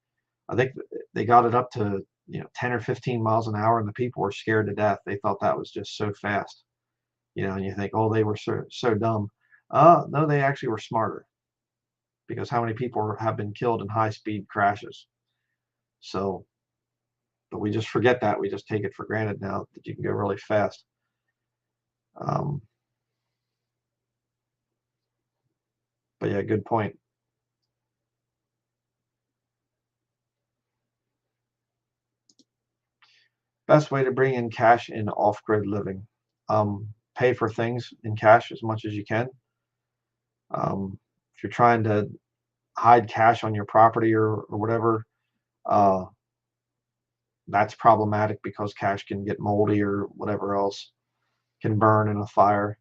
I think they got it up to 10 or 15 miles an hour, and the people were scared to death. They thought that was just so fast, and you think, oh, they were so dumb. No, they actually were smarter, because how many people have been killed in high-speed crashes? So, but we just forget that. We just take it for granted now that you can go really fast. Um, but yeah, good point. Best way to bring in cash in off-grid living. Pay for things in cash as much as you can. If you're trying to hide cash on your property or whatever, uh, that's problematic because cash can get moldy or whatever else, can burn in a fire.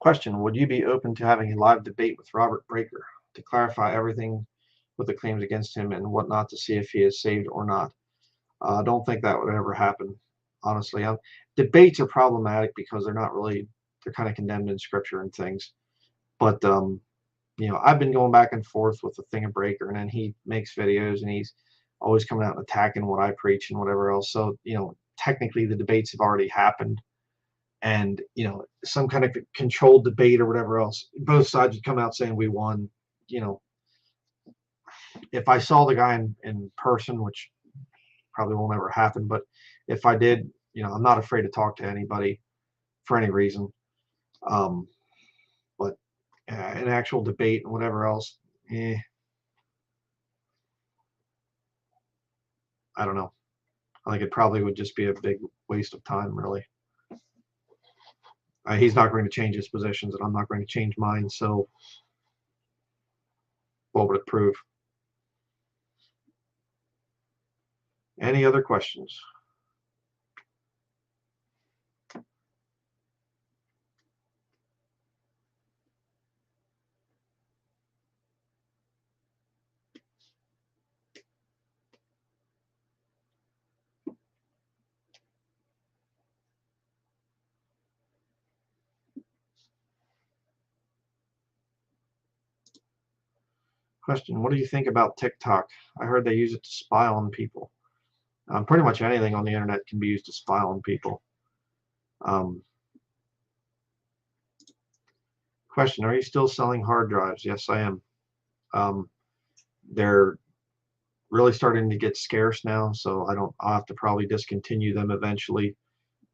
Question, would you be open to having a live debate with Robert Breaker to clarify everything with the claims against him and whatnot to see if he is saved or not? I don't think that would ever happen, honestly. Debates are problematic because they're not really, they're kind of condemned in scripture and things. But, I've been going back and forth with the thing of Breaker, and then he makes videos and he's always coming out and attacking what I preach and whatever else. So, technically the debates have already happened. And, some kind of controlled debate or whatever else, both sides would come out saying we won. You know, if I saw the guy in person, which probably won't ever happen, but if I did, I'm not afraid to talk to anybody for any reason. Um, but an actual debate and whatever else, I don't know. I think it probably would just be a big waste of time, really. He's not going to change his positions, and I'm not going to change mine. So, what would it prove? Any other questions? Question, what do you think about TikTok? I heard they use it to spy on people. Pretty much anything on the internet can be used to spy on people. Um, Question, are you still selling hard drives? Yes, I am. They're really starting to get scarce now, so I'll have to probably discontinue them eventually.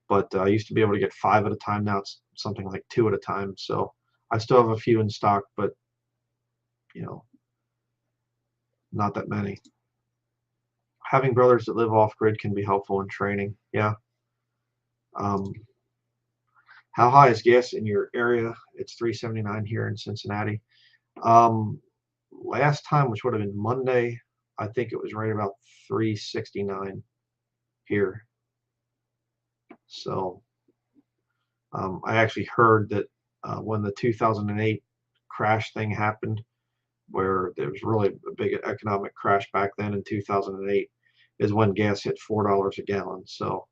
But I used to be able to get 5 at a time. Now it's something like 2 at a time. So I still have a few in stock, but, you know, not that many. Having brothers that live off grid can be helpful in training. Yeah. Um, how high is gas in your area? It's $3.79 here in Cincinnati. Last time, which would have been Monday, I think it was right about $3.69 here. So I actually heard that when the 2008 crash thing happened, where there was really a big economic crash back then in 2008, is when gas hit $4 a gallon. So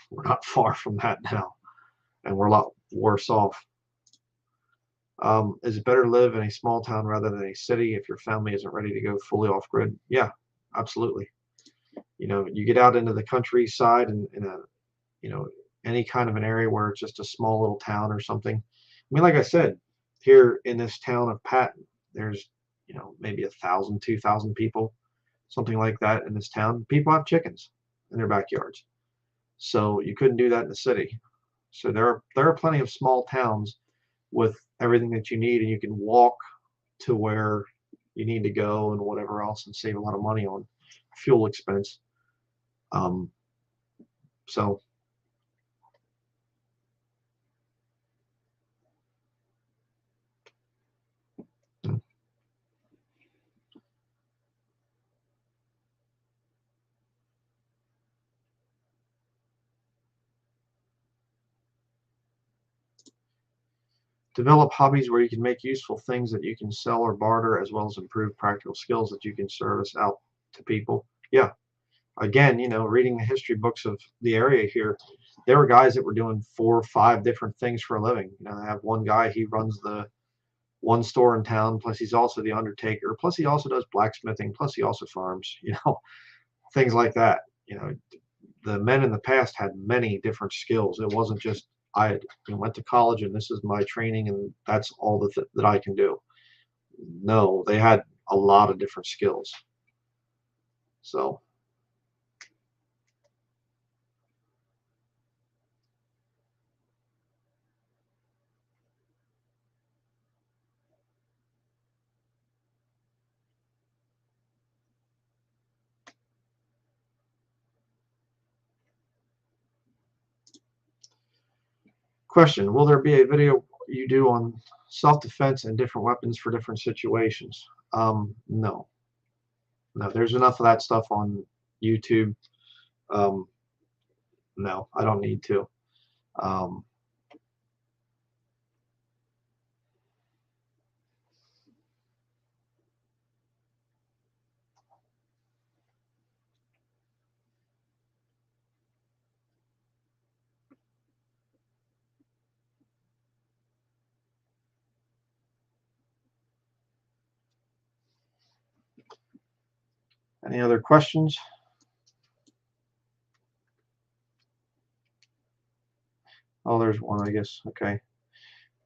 we're not far from that now, and we're a lot worse off. Is it better to live in a small town rather than a city if your family isn't ready to go fully off grid? Yeah, absolutely. You get out into the countryside and in a, any kind of an area where it's just a small little town or something. I mean, like I said, here in this town of Patton, there's, maybe 1,000, 2,000 people, something like that in this town. People have chickens in their backyards. So you couldn't do that in the city. So there are plenty of small towns with everything that you need, and you can walk to where you need to go and whatever else, and save a lot of money on fuel expense. Um, so develop hobbies where you can make useful things that you can sell or barter, as well as improve practical skills that you can service out to people. Yeah. Again, reading the history books of the area here, there were guys that were doing 4 or 5 different things for a living. I have one guy, he runs the one store in town, plus he's also the undertaker, plus he also does blacksmithing, plus he also farms, things like that. the men in the past had many different skills. It wasn't just I went to college and this is my training and that's all that I can do. No, they had a lot of different skills. So, question: will there be a video you do on self-defense and different weapons for different situations? No, no. There's enough of that stuff on YouTube. Um, no, I don't need to. Um, any other questions? Oh, there's one, I guess. Okay.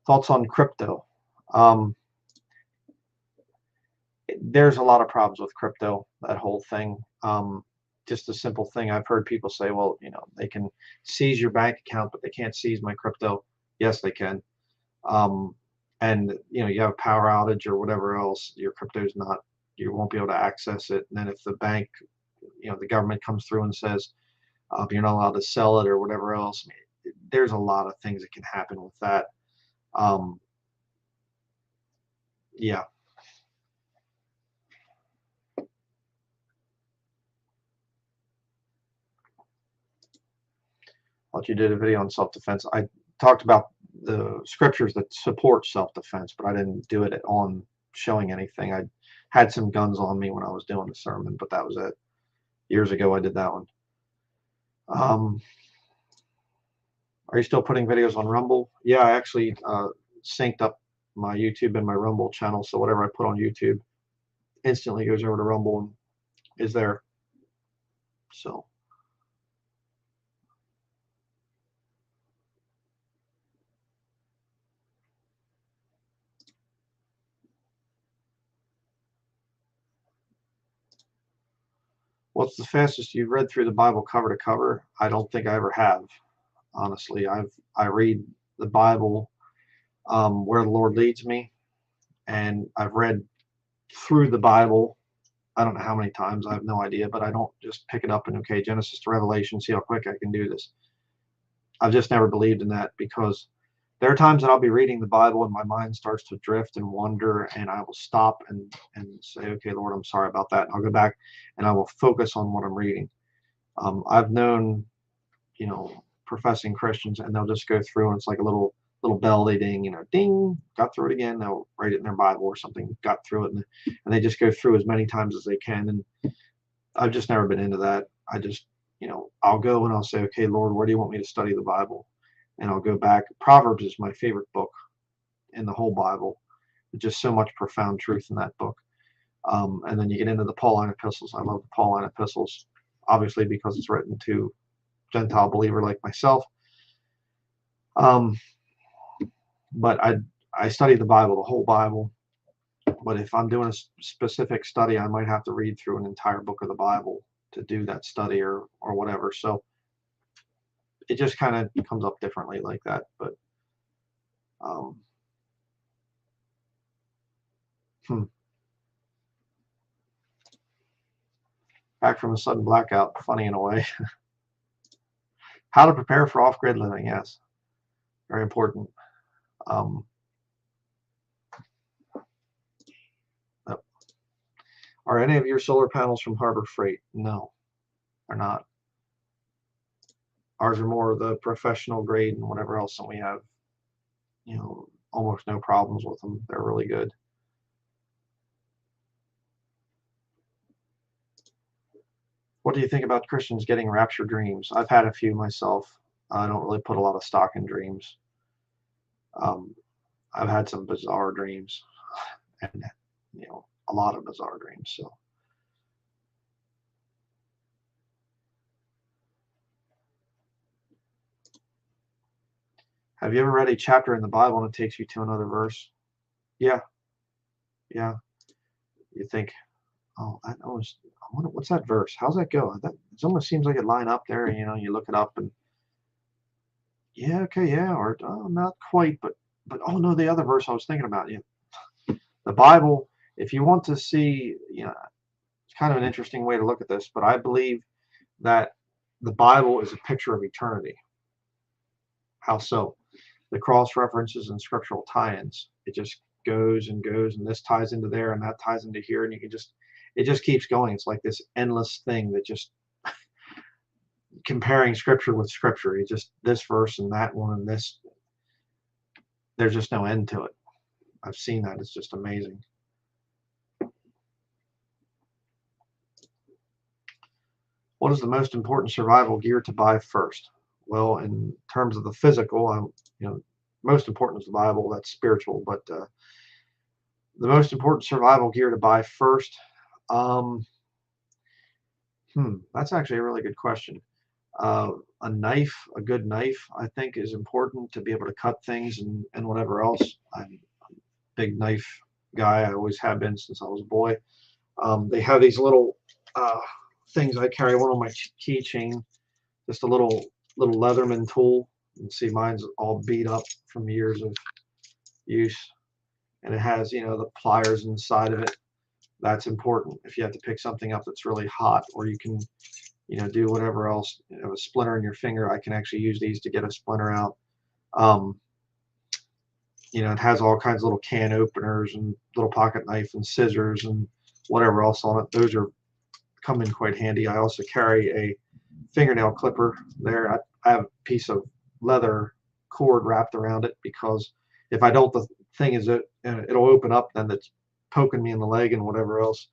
Thoughts on crypto? Um, there's a lot of problems with crypto, that whole thing. Just a simple thing. I've heard people say, well, they can seize your bank account, but they can't seize my crypto. Yes, they can. Um, and you have a power outage or whatever else, your crypto's not, you won't be able to access it. And then if the bank, the government comes through and says, you're not allowed to sell it or whatever else, there's a lot of things that can happen with that. Um, yeah. Well, you did a video on self-defense. I talked about the scriptures that support self-defense, but I didn't do it on showing anything. I had some guns on me when I was doing the sermon, but that was it. Years ago, I did that one. Are you still putting videos on Rumble? Yeah, I actually synced up my YouTube and my Rumble channel, so whatever I put on YouTube instantly goes over to Rumble and is there. So, what's the fastest you've read through the Bible cover to cover? I don't think I ever have. Honestly, I read the Bible where the Lord leads me, and I've read through the Bible. I don't know how many times. I have no idea, but I don't just pick it up and okay, Genesis to Revelation, see how quick I can do this. I've just never believed in that because there are times that I'll be reading the Bible and my mind starts to drift and wander, and I will stop and say, okay, Lord, I'm sorry about that. And I'll go back and I will focus on what I'm reading. I've known, professing Christians, and they'll just go through and it's like a little bell they ding, ding, got through it again. They'll write it in their Bible or something, got through it, and they just go through as many times as they can. And I've just never been into that. I just, I'll go and I'll say, okay, Lord, where do you want me to study the Bible? And I'll go back. Proverbs is my favorite book in the whole Bible. There's just so much profound truth in that book. And then you get into the Pauline epistles. I love the Pauline epistles, obviously because it's written to Gentile believer like myself. But I study the Bible, the whole Bible. But if I'm doing a specific study, I might have to read through an entire book of the Bible to do that study or whatever. So it just kind of comes up differently like that. But back from a sudden blackout, funny in a way. How to prepare for off-grid living? Yes, very important. Are any of your solar panels from Harbor Freight? No, they're not. Ours are more the professional grade and whatever else, and we have, almost no problems with them. They're really good. What do you think about Christians getting rapture dreams? I've had a few myself. I don't really put a lot of stock in dreams. I've had some bizarre dreams, and a lot of bizarre dreams. So Have you ever read a chapter in the Bible and it takes you to another verse? Yeah, yeah. You think, oh, I wonder, what's that verse? How's that go? That it almost seems like it line up there. You look it up and yeah, okay, yeah, or oh, not quite, but oh no, the other verse I was thinking about. Yeah, the Bible. If you want to see, it's kind of an interesting way to look at this, but I believe that the Bible is a picture of eternity. How so? The cross references and scriptural tie-ins. It just goes and goes, and this ties into there, and that ties into here, and it just keeps going. It's like this endless thing that just comparing scripture with scripture. You just this verse and that one and this. There's just no end to it. I've seen that. It's just amazing. What is the most important survival gear to buy first? Well, in terms of the physical, most important is the Bible. That's spiritual, but the most important survival gear to buy first. Um, that's actually a really good question. A knife, a good knife, I think is important to be able to cut things and whatever else. I'm a big knife guy. I always have been since I was a boy. They have these little things I carry one on my keychain, just a little Leatherman tool. You can see mine's all beat up from years of use, and it has the pliers inside of it. That's important if you have to pick something up that's really hot, or you can do whatever else. You have a splinter in your finger, I can actually use these to get a splinter out. Um, it has all kinds of little can openers and little pocket knife and scissors and whatever else on it. Those come in quite handy. I also carry a fingernail clipper there. I have a piece of leather cord wrapped around it because if I don't, the thing is it'll open up, then it's poking me in the leg and whatever else.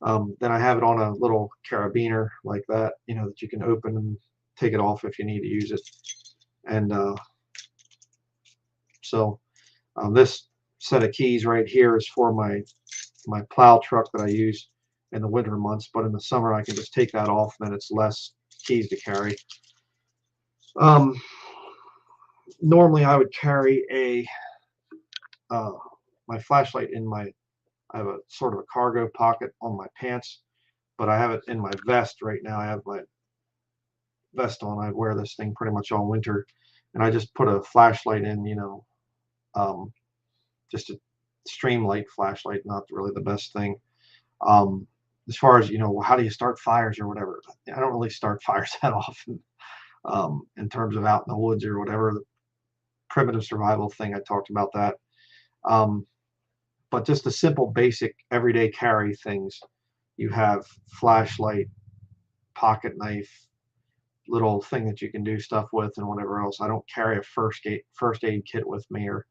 Then I have it on a little carabiner like that, that you can open and take it off if you need to use it. And so this set of keys right here is for my plow truck that I use in the winter months, but in the summer I can just take that off, then it's less keys to carry. Normally I would carry my flashlight I have a sort of a cargo pocket on my pants, but I have it in my vest right now. I have my vest on. I wear this thing pretty much all winter, and I just put a flashlight in, just a stream light flashlight, not really the best thing. As far as, how do you start fires or whatever, I don't really start fires that often. In terms of out in the woods or whatever, the primitive survival thing, I talked about that. But just the simple, basic, everyday carry things. You have flashlight, pocket knife, little thing that you can do stuff with, and whatever else. I don't carry a first aid kit with me or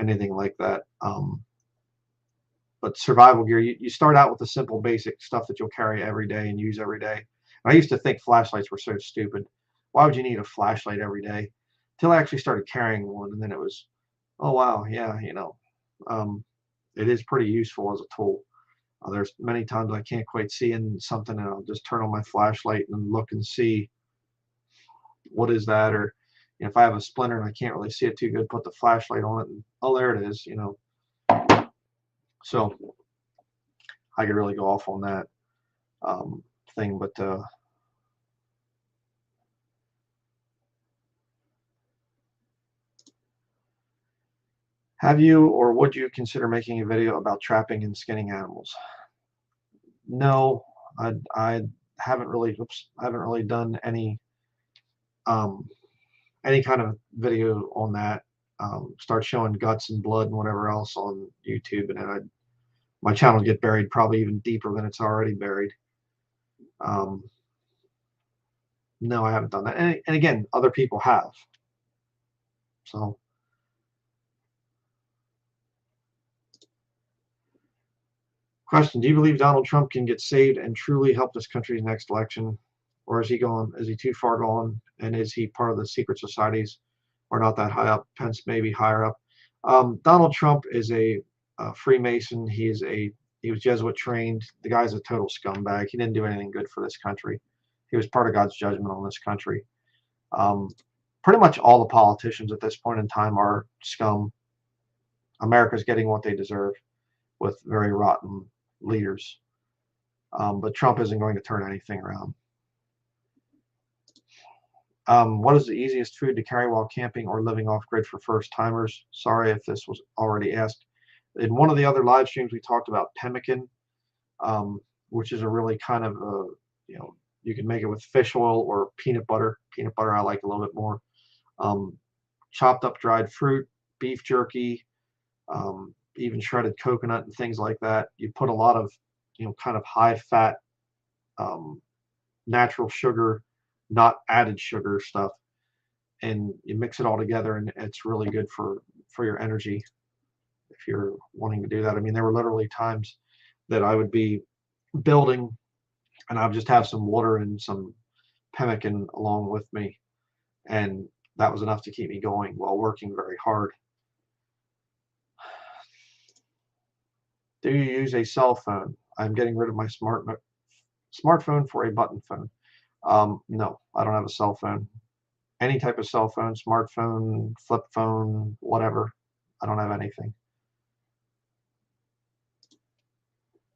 anything like that. But survival gear, you start out with the simple, basic stuff that you'll carry every day and use every day. And I used to think flashlights were so stupid. Why would you need a flashlight every day? Till I actually started carrying one, and then it was, oh wow, yeah, it is pretty useful as a tool. There's many times I can't quite see in something, and I'll just turn on my flashlight and look and see what is that, or if I have a splinter and I can't really see it too good, put the flashlight on it, and oh, there it is. So I could really go off on that thing, but have you or would you consider making a video about trapping and skinning animals? No, I haven't really done any kind of video on that. Start showing guts and blood and whatever else on YouTube, and then my channel would get buried probably even deeper than it's already buried. No, I haven't done that, and again, other people have. So question, do you believe Donald Trump can get saved and truly help this country's next election? Or is he gone? Is he too far gone? And is he part of the secret societies or not that high up? Pence maybe higher up. Donald Trump is a Freemason. He was Jesuit trained. The guy's a total scumbag. He didn't do anything good for this country. He was part of God's judgment on this country. pretty much all the politicians at this point in time are scum. America's getting what they deserve with very rotten leaders. But Trump isn't going to turn anything around. What is the easiest food to carry while camping or living off grid for first timers? Sorry if this was already asked. In one of the other live streams, we talked about pemmican, which is a really kind of you can make it with fish oil or peanut butter. Peanut butter I like a little bit more. Chopped up dried fruit, beef jerky, even shredded coconut and things like that. You put a lot of kind of high fat, natural sugar, not added sugar stuff, and you mix it all together, and it's really good for your energy if you're wanting to do that. I mean, there were literally times that I would be building and I would just have some water and some pemmican along with me, and that was enough to keep me going while working very hard. Do you use a cell phone? I'm getting rid of my smartphone for a button phone. No, I don't have a cell phone. Any type of cell phone, smartphone, flip phone, whatever. I don't have anything.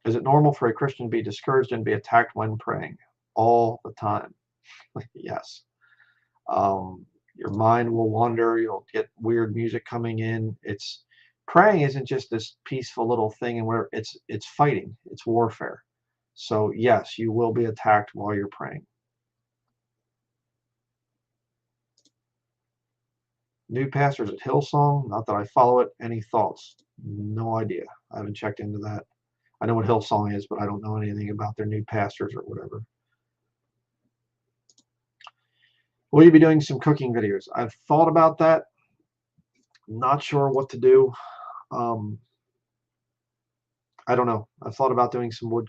Is it normal for a Christian to be discouraged and be attacked when praying? All the time. Yes. Your mind will wander. You'll get weird music coming in. Praying isn't just this peaceful little thing, and where it's fighting. It's warfare. So yes, you will be attacked while you're praying. New pastors at Hillsong. Not that I follow it. Any thoughts? No idea. I haven't checked into that. I know what Hillsong is, but I don't know anything about their new pastors or whatever. Will you be doing some cooking videos? I've thought about that. Not sure what to do. I don't know. I've thought about doing some wood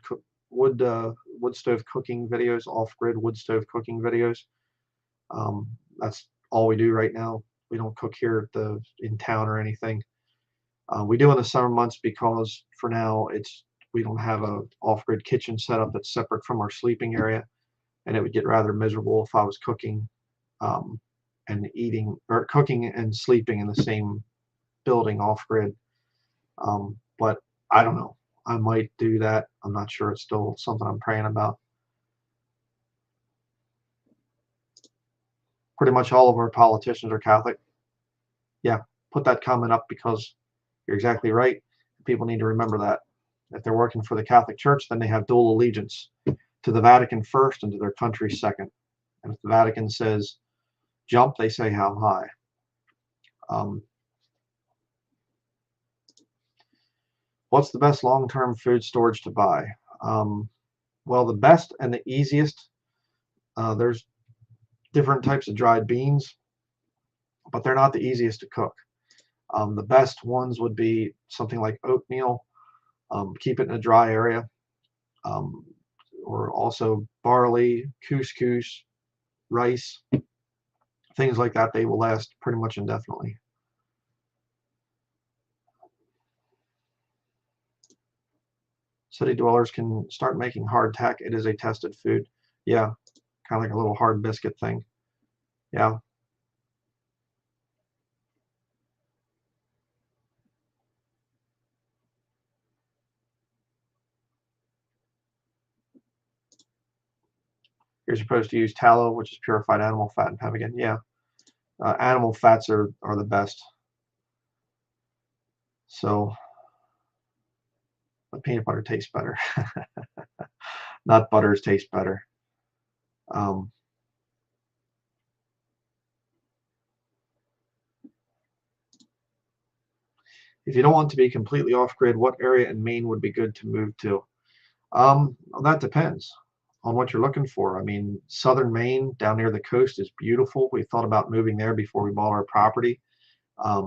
stove cooking videos, off-grid wood stove cooking videos. That's all we do right now. We don't cook here in town or anything. We do in the summer months because for now we don't have a off-grid kitchen setup that's separate from our sleeping area, and it would get rather miserable if I was cooking and eating, or cooking and sleeping in the same building off-grid. But I don't know. I might do that. I'm not sure. It's still something I'm praying about. Pretty much all of our politicians are Catholic. Yeah, put that comment up because you're exactly right. People need to remember that. If they're working for the Catholic Church, then they have dual allegiance to the Vatican first and to their country second. And if the Vatican says jump, they say how high. What's the best long-term food storage to buy? Well, the best and the easiest, there's different types of dried beans, but they're not the easiest to cook. The best ones would be something like oatmeal. Keep it in a dry area. Or also barley, couscous, rice, things like that. They will last pretty much indefinitely. City dwellers can start making hardtack. It is a tested food. Yeah, kind of like a little hard biscuit thing. Yeah. You're supposed to use tallow, which is purified animal fat, and pemmican. Yeah. Animal fats are the best. So, but peanut butter tastes better. Nut butters taste better. If you don't want to be completely off-grid, what area in Maine would be good to move to? Well, that depends on what you're looking for. I mean, southern Maine down near the coast is beautiful. We thought about moving there before we bought our property. A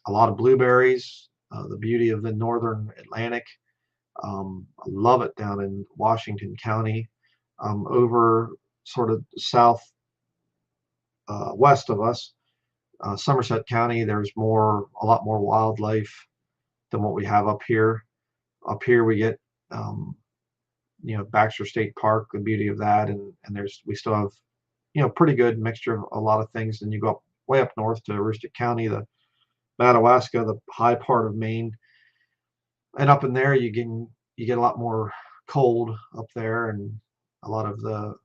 lot of blueberries, the beauty of the northern Atlantic. I love it down in Washington County. Over sort of south west of us, Somerset County, there's a lot more wildlife than what we have up here. Up here we get Baxter State Park, the beauty of that, and we still have pretty good mixture of a lot of things. Then you go up way up north to Aroostook County, the Madawaska, the high part of Maine, and up in there you get a lot more cold up there, and a lot of the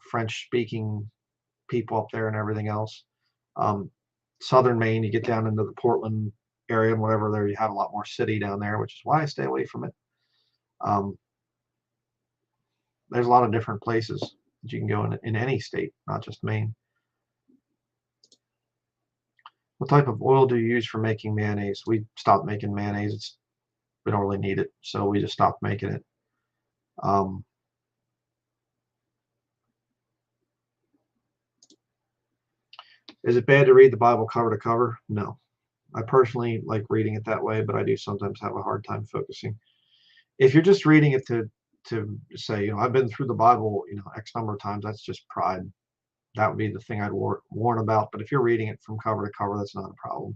French speaking people up there and everything else. Um, Southern Maine, you get down into the Portland area and whatever, there you have a lot more city down there, which is why I stay away from it. Um, there's a lot of different places that you can go in any state, not just Maine. What type of oil do you use for making mayonnaise? We stopped making mayonnaise. We don't really need it, so we just stopped making it. Um, is it bad to read the Bible cover to cover? No. I personally like reading it that way, but I do sometimes have a hard time focusing. If you're just reading it to say, I've been through the Bible, X number of times, that's just pride. That would be the thing I'd warn about. But if you're reading it from cover to cover, that's not a problem.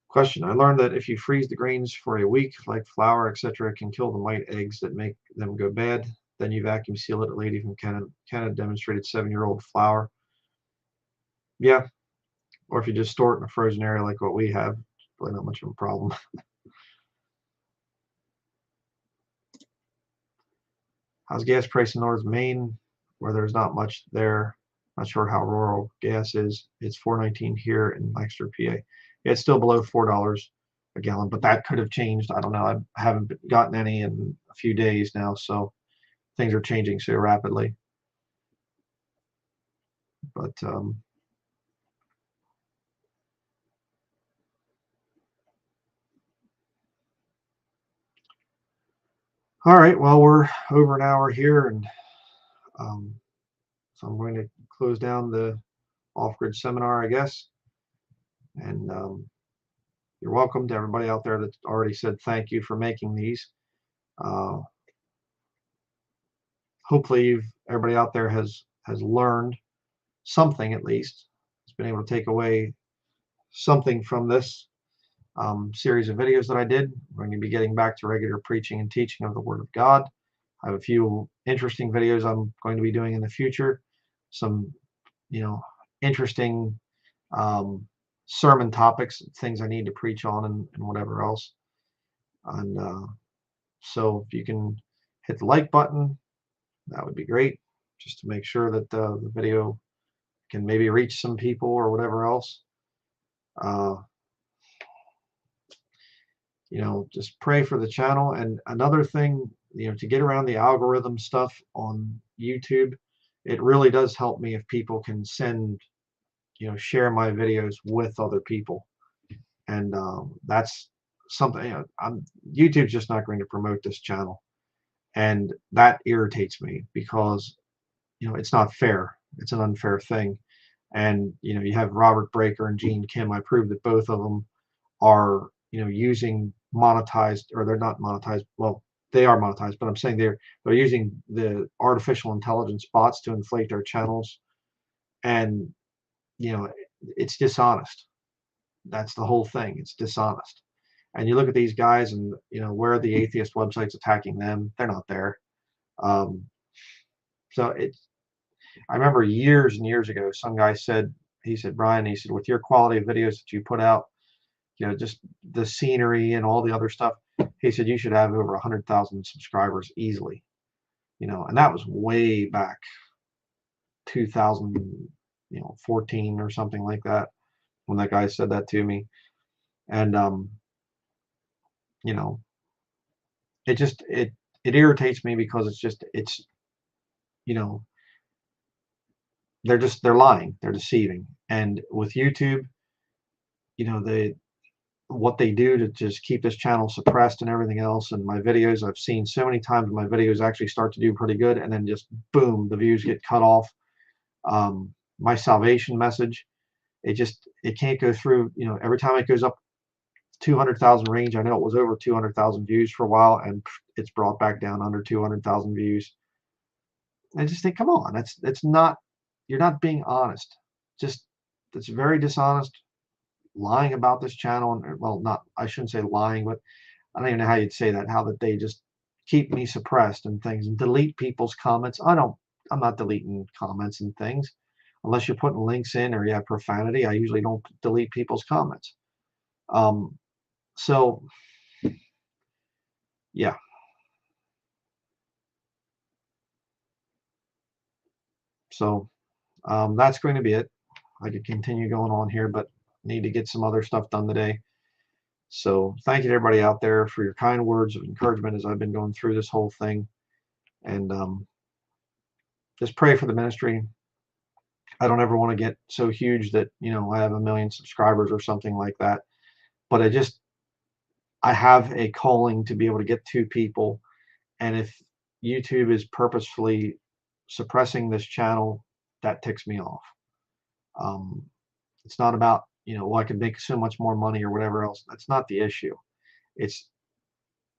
Question: I learned that if you freeze the grains for a week, like flour, etc., it can kill the white eggs that make them go bad. Then you vacuum seal it. A lady from Canada demonstrated 7-year-old flour. Yeah, or if you just store it in a frozen area like what we have, really not much of a problem. How's gas price in North Maine, where there's not much there? Not sure how rural gas is. It's $4.19 here in Lancaster, PA. Yeah, it's still below $4 a gallon, but that could have changed. I don't know. I haven't gotten any in a few days now, so things are changing so rapidly. But all right, well, we're over an hour here, and so I'm going to close down the off-grid seminar, I guess. And you're welcome to everybody out there that already said thank you for making these. Hopefully everybody out there has learned something, at least has been able to take away something from this series of videos that I did. We're going to be getting back to regular preaching and teaching of the Word of God. I have a few interesting videos I'm going to be doing in the future, some interesting sermon topics, things I need to preach on, and whatever else. And so if you can hit the like button, that would be great, just to make sure that the video can maybe reach some people or whatever else. Just pray for the channel. And another thing, to get around the algorithm stuff on YouTube, it really does help me if people can share my videos with other people. And that's something, YouTube's just not going to promote this channel. And that irritates me because, it's not fair. It's an unfair thing. And, you have Robert Breaker and Gene Kim. I proved that both of them are, using monetized, or they're not monetized. Well, they are monetized, but I'm saying they're using the artificial intelligence bots to inflate their channels. And, it's dishonest. That's the whole thing. It's dishonest. And you look at these guys and, where are the atheist websites attacking them? They're not there. So I remember years and years ago, some guy said, Brian, he said, with your quality of videos that you put out, just the scenery and all the other stuff, he said, you should have over 100,000 subscribers easily. And that was way back 2014 or something like that, when that guy said that to me. And it irritates me because it's they're lying, they're deceiving. And with YouTube, what they do to just keep this channel suppressed and everything else, and my videos, I've seen so many times my videos actually start to do pretty good, and then just boom, the views get cut off. My salvation message, it can't go through. Every time it goes up 200,000 range, I know it was over 200,000 views for a while, and it's brought back down under 200,000 views. I just think, come on, that's not, you're not being honest. Just, it's very dishonest. lying about this channel, and well, not, I shouldn't say lying, but I don't even know how you'd say that, how that they just keep me suppressed and things and delete people's comments. I'm not deleting comments and things unless you're putting links in or you have profanity. I usually don't delete people's comments. Um, so yeah, so that's going to be it. I could continue going on here, but need to get some other stuff done today. So thank you to everybody out there for your kind words of encouragement as I've been going through this whole thing. And just pray for the ministry. I don't ever want to get so huge that, I have 1 million subscribers or something like that. But I have a calling to be able to get to people. And if YouTube is purposefully suppressing this channel, that ticks me off. Um, it's not about, well, I can make so much more money or whatever else. That's not the issue. It's,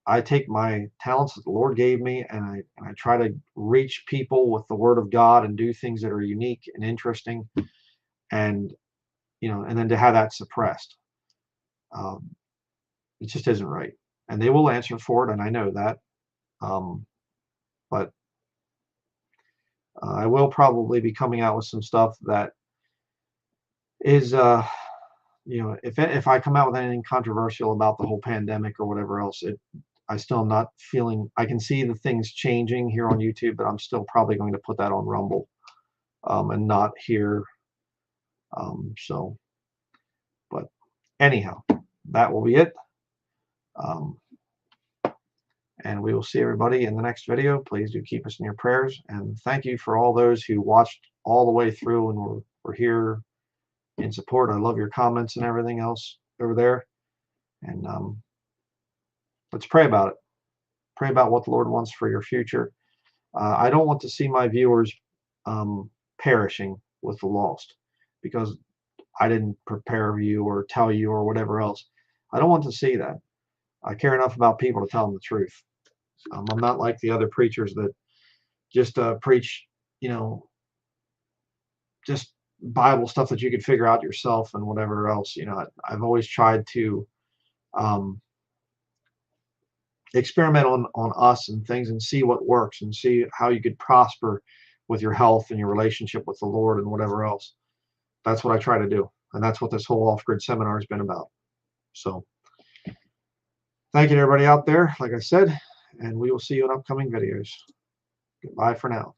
I take my talents that the Lord gave me, and I try to reach people with the Word of God and do things that are unique and interesting, and and then to have that suppressed, um, it just isn't right. And they will answer for it, and I know that. Um, but I will probably be coming out with some stuff that is, if I come out with anything controversial about the whole pandemic or whatever else, I still am not feeling. I can see the things changing here on YouTube, but I'm still probably going to put that on Rumble, and not here. So, but anyhow, that will be it. Um, and we will see everybody in the next video. Please do keep us in your prayers. And thank you for all those who watched all the way through and were here in support. I love your comments and everything else over there. And let's pray about it. Pray about what the Lord wants for your future. I don't want to see my viewers perishing with the lost because I didn't prepare you or tell you or whatever else. I don't want to see that. I care enough about people to tell them the truth. I'm not like the other preachers that just preach, just Bible stuff that you could figure out yourself and whatever else. I've always tried to um, experiment on us and things and see what works and see how you could prosper with your health and your relationship with the Lord and whatever else. That's what I try to do. And that's what this whole off-grid seminar has been about. So thank you to everybody out there, like I said, and we will see you in upcoming videos. Goodbye for now.